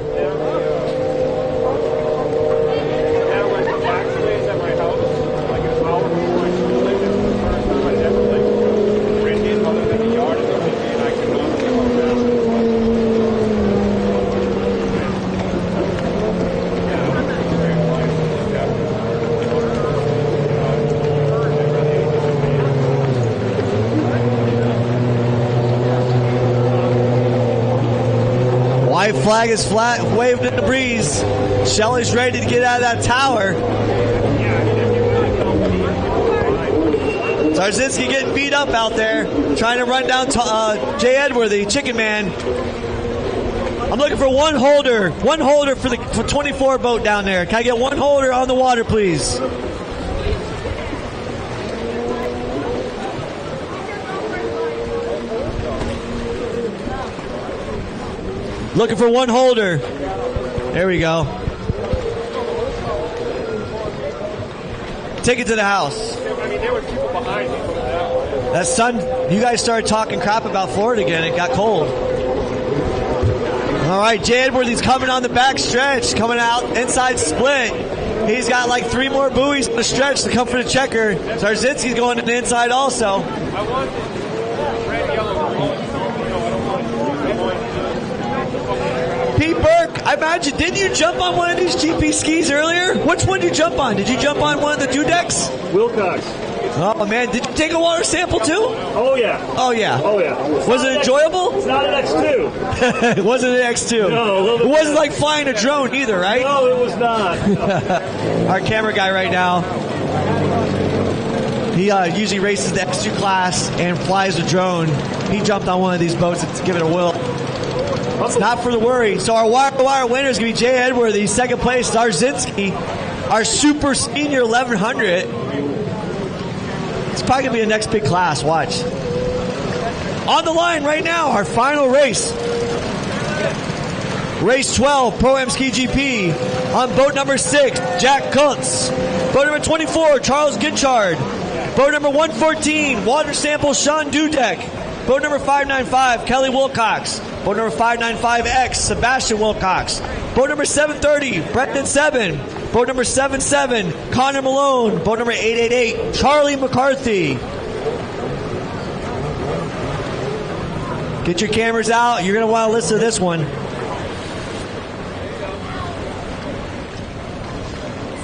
White flag is flat, waved in the breeze. Shelly's ready to get out of that tower. Zarzinski getting beat up out there, trying to run down Jay Edworthy, Chicken Man. I'm looking for one holder for the 24 boat down there. Can I get one holder on the water, please? Looking for one holder. There we go. Take it to the house. I mean, there were people behind me. That sun, you guys started talking crap about Florida again. It got cold. All right, Jay Edworthy's coming on the back stretch, coming out inside split. He's got like 3 more buoys on the stretch to come for the checker. Zarzinski's going to the inside also. Pete Burke, I imagine, didn't you jump on one of these GP skis earlier? Which one did you jump on? Did you jump on one of the Dudeks? Wilcox. Oh man, did you take a water sample too? Oh yeah. Oh yeah. Oh yeah. Was it enjoyable? It's not an X2. It wasn't an X2. No. It wasn't like flying a drone either, right? No, it was not. Our camera guy right now, he usually races the X2 class and flies a drone. He jumped on one of these boats to give it a whirl. It's not for the worry. So our wire winner is going to be Jay Edworthy. Second place, Zarzinski. Our super senior 1100. It's probably going to be the next big class. Watch. On the line right now, our final race. Race 12, Pro-Am Ski GP. On boat number 6, Jack Kuntz. Boat number 24, Charles Ginchard. Boat number 114, water sample Sean Dudek. Boat number 595, Kelly Wilcox. Boat number 595X, Sebastian Wilcox. Boat number 730, Brendan Seven. Boat number 77, Connor Malone. Boat number 888, Charlie McCarthy. Get your cameras out. You're going to want to listen to this one.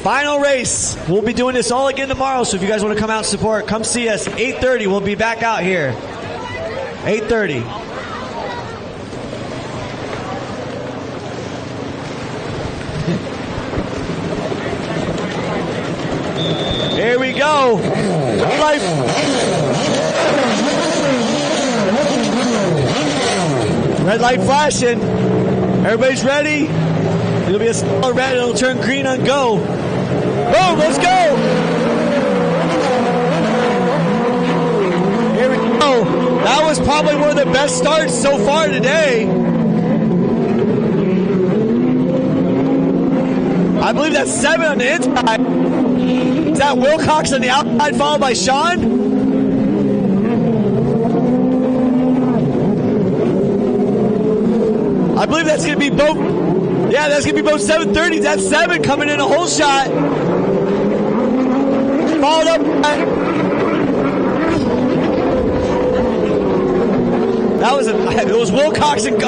Final race. We'll be doing this all again tomorrow, so if you guys want to come out and support, come see us. 8:30. We'll be back out here. 8:30. Here we go. Red light flashing. Everybody's ready. It'll be a solid red. It'll turn green on go. Boom, let's go. Here we go. That was probably one of the best starts so far today. I believe that's 7 on the inside. Is that Wilcox on the outside, followed by Sean? I believe that's going to be both. Yeah, that's going to be both 730s. That's 7 coming in a whole shot. Followed up. It was Wilcox and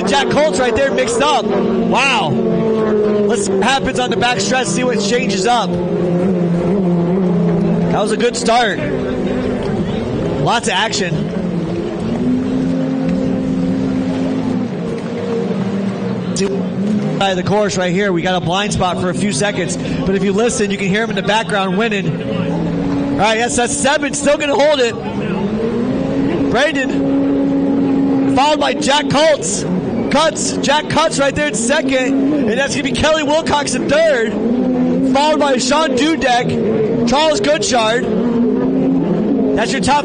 Jack Colts right there mixed up. Wow. Let's see what happens on the back stretch, see what changes up. That was a good start. Lots of action. By the course right here, we got a blind spot for a few seconds, but if you listen, you can hear him in the background winning. All right, yes, that's 7, still going to hold it. Brandon, followed by Jack Colts. Jack Cutts right there in second, and that's going to be Kelly Wilcox in third, followed by Sean Dudek, Charles Goodchard. That's your top.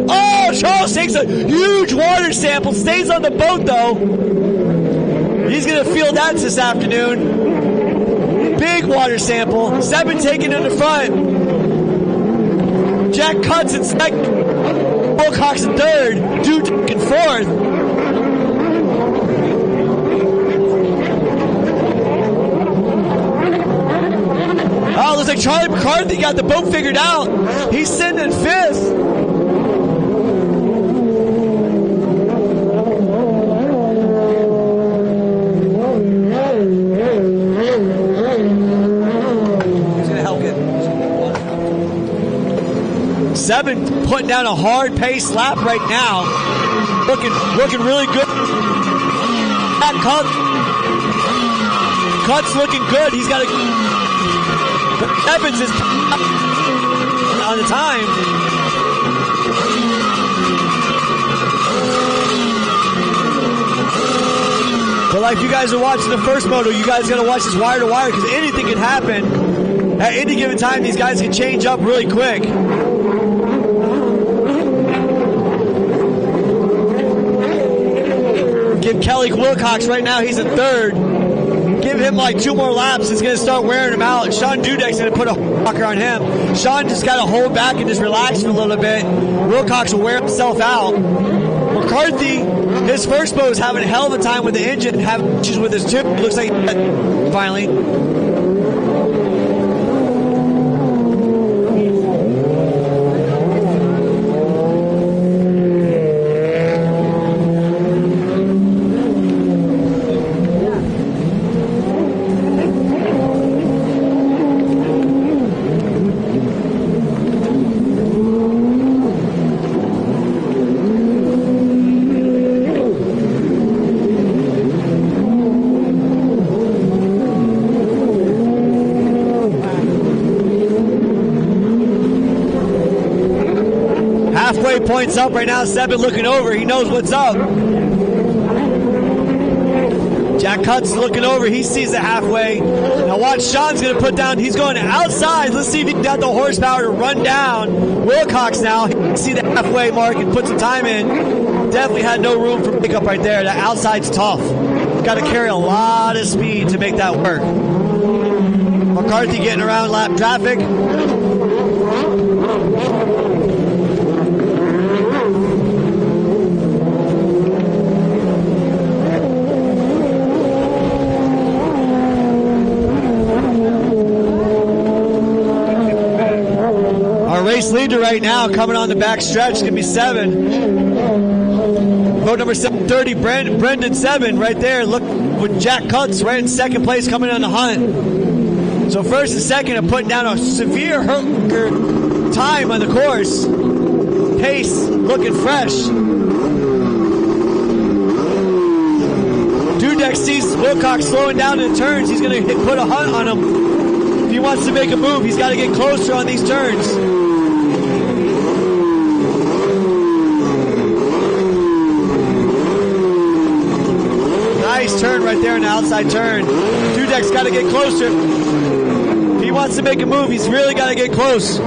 Oh, Charles takes a huge water sample, stays on the boat though. He's going to field that this afternoon. Big water sample. 7 taken in the front. Jack Cutts in second. Wilcox in third. Dudek in fourth. Oh, looks like Charlie McCarthy got the boat figured out. He's sitting in 5th. He's going to help it. 7 putting down a hard pace lap right now. Looking really good. Cut's looking good. He's got a... Evans is on the time. But like you guys are watching the first moto, you guys got to watch this wire to wire because anything can happen. At any given time, these guys can change up really quick. Give Kelly Wilcox right now, he's in third. Give give him like 2 more laps. It's going to start wearing him out. Sean Dudek's going to put a fucker on him. Sean just got to hold back and just relax for a little bit. Wilcox will wear himself out. McCarthy, his first boat is having a hell of a time with the engine, having issues with his tube. Looks like finally. Points up right now. Sebin looking over. He knows what's up. Jack Cutts looking over. He sees the halfway. Now watch, Sean's going to put down. He's going outside. Let's see if he got the horsepower to run down Wilcox now. He can see the halfway mark and put some time in. Definitely had no room for pickup right there. That outside's tough. Got to carry a lot of speed to make that work. McCarthy getting around lap traffic. Race leader right now coming on the back stretch going to be 7. Boat number 730, Brendan 7 right there. Look with Jack Cutts right in second place coming on the hunt. So first and second are putting down a severe time on the course. Pace looking fresh. Dudek sees Wilcox slowing down in the turns. He's going to put a hunt on him. If he wants to make a move, he's got to get closer on these turns. Nice turn right there in the outside turn. Dudek's got to get closer. If he wants to make a move, he's really got to get close.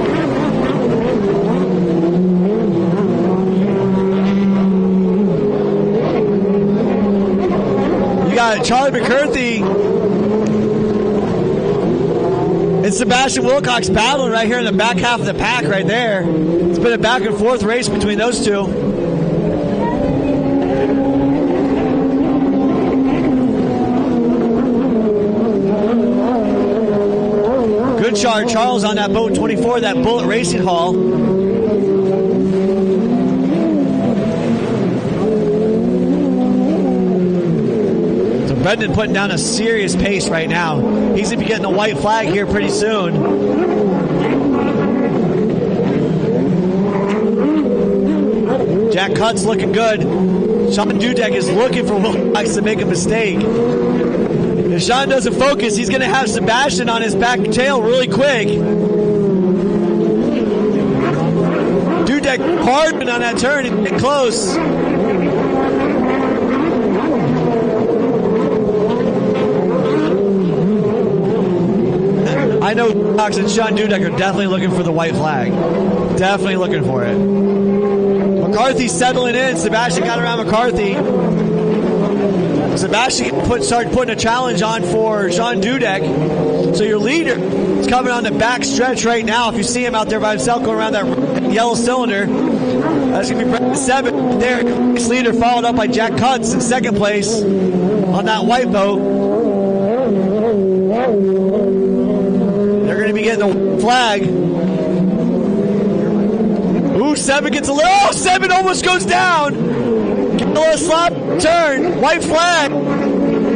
You got Charlie McCarthy and Sebastian Wilcox battling right here in the back half of the pack right there. It's been a back and forth race between those two. Good shot, Charles, on that boat 24, that Bullet Racing Hall. So Brendan putting down a serious pace right now. He's going to be getting a white flag here pretty soon. Jack Cutts looking good. Sean Dudek is looking for Wilcox to make a mistake. If Sean doesn't focus, he's going to have Sebastian on his back tail really quick. Dudek pardoned on that turn and get close. I know Wilcox and Sean Dudek are definitely looking for the white flag. Definitely looking for it. McCarthy's settling in. Sebastian got around McCarthy. Sebastian started putting a challenge on for Sean Dudek. So your leader is coming on the back stretch right now. If you see him out there by himself going around that yellow cylinder, that's going to be Brendan 7 there. This leader followed up by Jack Cutts in second place on that white boat. They're going to be getting the flag. Ooh, 7 gets a little. Oh, 7 almost goes down. Get a little slop turn. White flag.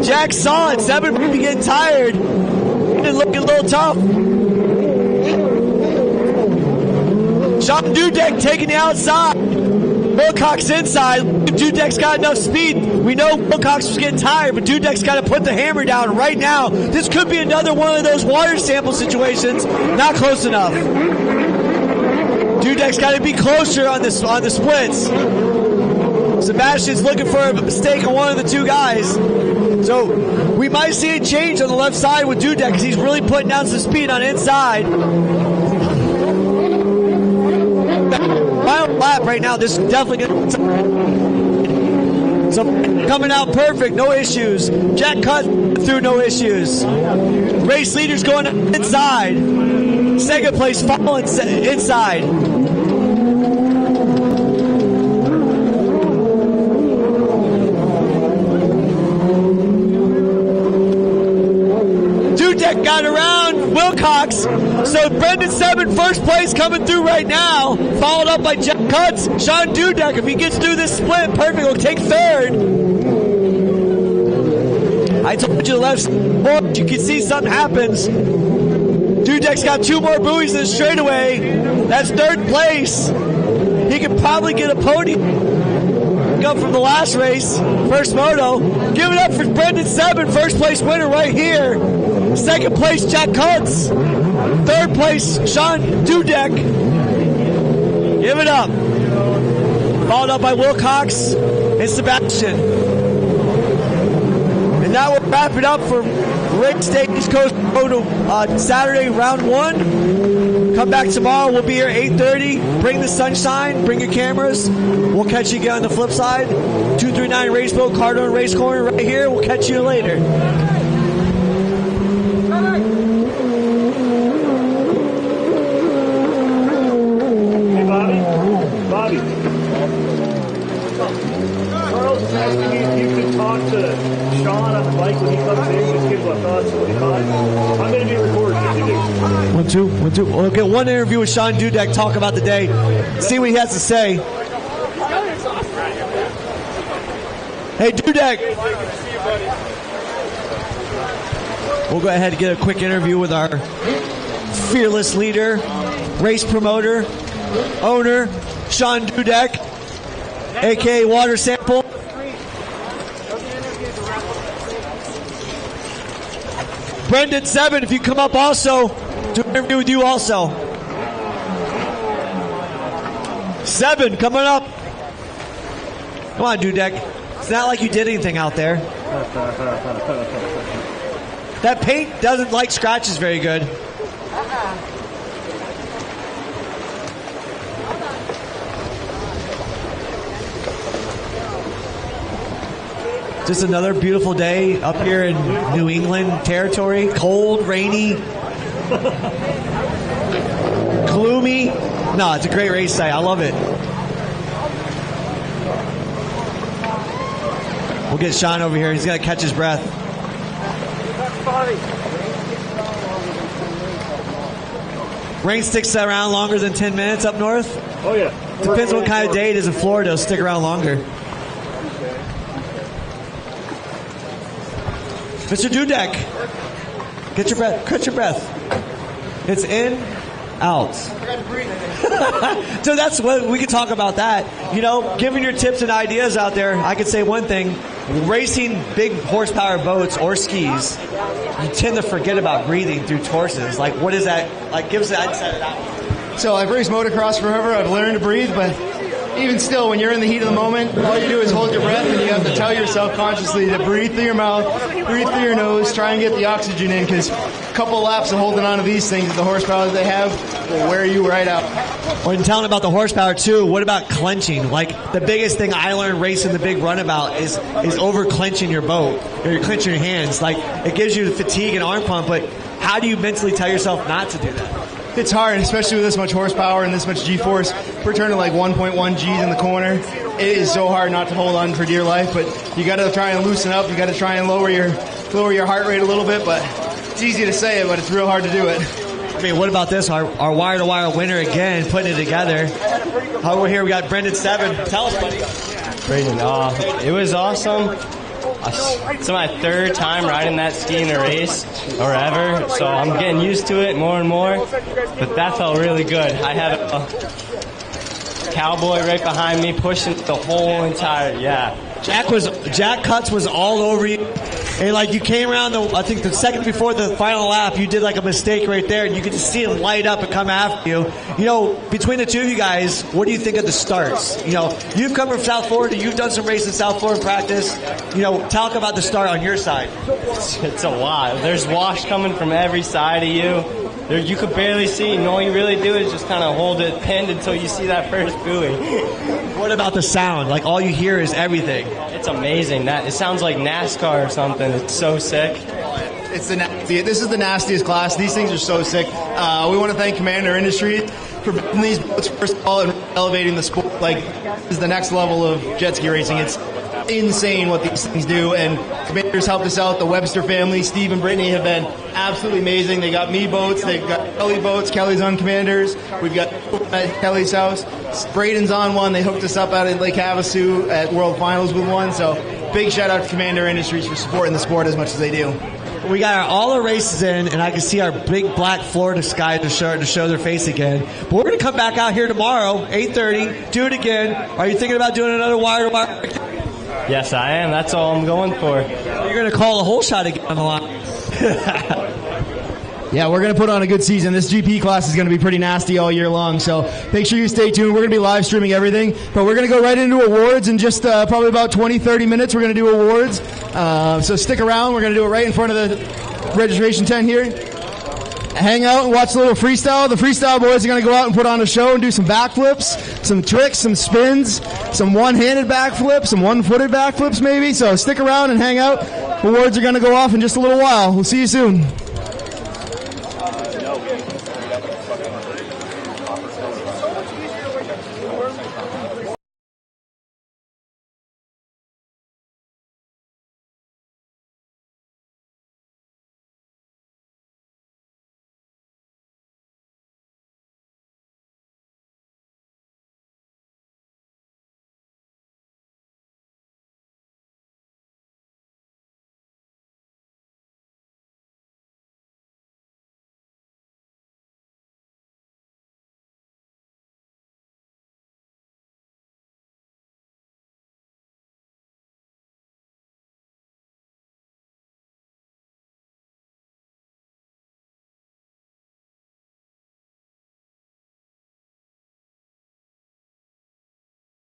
Jack saw it. 7 might be getting tired and looking a little tough. Sean Dudek taking the outside. Wilcox inside. Dudek's got enough speed. We know Wilcox was getting tired, but Dudek's got to put the hammer down right now. This could be another one of those water sample situations. Not close enough. Dudek's got to be closer on the splits. Sebastian's looking for a mistake on one of the two guys. So we might see a change on the left side with Dudek because he's really putting down some speed on inside. Final lap right now. This is definitely going to... So coming out perfect, no issues. Jack cut through, no issues. Race leaders going inside. Second place following inside. Dudek got around Wilcox. So Brendan Seven first place coming through right now, followed up by Jack Cutts. Sean Dudek, if he gets through this split, perfect, will take third. I told you the left side, you can see something happens. Dudek's got 2 more buoys in the straightaway. That's third place. He could probably get a podium up from the last race, first moto. Give it up for Brendan Seven, first place winner right here. Second place, Jack Cutts. Third place, Sean Dudek. Give it up. Followed up by Wilcox and Sebastian. And that will wrap it up for Race Day East Coast Moto Saturday, round 1. Come back tomorrow. We'll be here 8:30. Bring the sunshine. Bring your cameras. We'll catch you again on the flip side. 239 Race Boat, Cardone Race Corner right here. We'll catch you later. Bobby. Carlos is asking if you could talk to Sean on the bike when he comes in, just give him a thoughts of what he thought. I'm going to be recording if you do. 1, 2, 1, 2. We'll get one interview with Sean Dudek, talk about the day, see what he has to say. Hey, Dudek. We'll go ahead and get a quick interview with our fearless leader, race promoter, owner, Sean Dudek, a.k.a. Water Sample. Brendan Seven, if you come up also, to interview with you also. Seven, coming up. Come on, Dudek. It's not like you did anything out there. That paint doesn't like scratches very good. Just another beautiful day up here in New England territory. Cold, rainy, gloomy. No, it's a great race site. I love it. We'll get Sean over here. He's got to catch his breath. Rain sticks around longer than 10 minutes up north? Oh, yeah. Depends what kind of day it is in Florida. It'll stick around longer. Mr. Dudek, get your breath. Catch your breath. It's in, out. So that's what we can talk about that. You know, giving your tips and ideas out there. I could say one thing: racing big horsepower boats or skis, you tend to forget about breathing through torses. Like, what is that? Like, give us that insight of that. So I've raced motocross forever. I've learned to breathe, but even still, when you're in the heat of the moment, all you do is hold your breath, and you have to tell yourself consciously to breathe through your mouth, breathe through your nose, try and get the oxygen in, because a couple laps of holding on to these things at the horsepower that they have will wear you right out. When telling about the horsepower too, what about clenching? Like, the biggest thing I learned racing the big runabout is over clenching your boat, or you're clenching your hands. Like, it gives you the fatigue and arm pump, but how do you mentally tell yourself not to do that? It's hard, especially with this much horsepower and this much G-force. We're turning like 1.1 G's in the corner. It is so hard not to hold on for dear life, but you got to try and loosen up. You got to try and lower your heart rate a little bit, but it's easy to say it, but it's real hard to do it. I mean, what about this? Our wire-to-wire winner again, putting it together. Over here, we got Brendan Seven. Tell us, buddy. Brendan, it was awesome. It's my third time riding that ski in a race or ever, so I'm getting used to it more and more, but that felt really good. I had a cowboy right behind me pushing the whole entire, Jack Cutts was all over you. And like, you came around I think the second before the final lap, you did like a mistake right there, and you could just see him light up and come after you. You know, between the two of you guys, what do you think of the starts? You know, you've come from South Florida, you've done some racing in South Florida practice. You know, talk about the start on your side. It's a lot. There's wash coming from every side of you. You could barely see, and all you really do is just kind of hold it pinned until you see that first buoy. What about the sound? Like, all you hear is everything. It's amazing. It sounds like NASCAR or something. It's so sick. It's this is the nastiest class. These things are so sick. We want to thank Commander Industries for building these boats first of all and elevating the sport. Like, this is the next level of jet ski racing. It's insane what these things do, and Commander's helped us out. The Webster family, Steve and Brittany, have been absolutely amazing. They got me boats, they've got Kelly boats. Kelly's on Commanders. We've got at Kelly's house. Braden's on one. They hooked us up out at Lake Havasu at World Finals with one. So big shout out to Commander Industries for supporting the sport as much as they do. We got all our races in, and I can see our big black Florida sky to show their face again. But we're going to come back out here tomorrow, 8:30, do it again. Are you thinking about doing another wire-to-wire? Yes, I am. That's all I'm going for. You're going to call a whole shot again on the line. Yeah, we're going to put on a good season. This GP class is going to be pretty nasty all year long, so make sure you stay tuned. We're going to be live streaming everything, but we're going to go right into awards in just probably about 20-30 minutes. We're going to do awards, so stick around. We're going to do it right in front of the registration tent here. Hang out and watch a little freestyle. The freestyle boys are going to go out and put on a show and do some backflips, some tricks, some spins, some one-handed backflips, some one-footed backflips maybe. So stick around and hang out. Awards are going to go off in just a little while. We'll see you soon.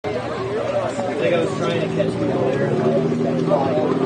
I think I was trying to catch people there.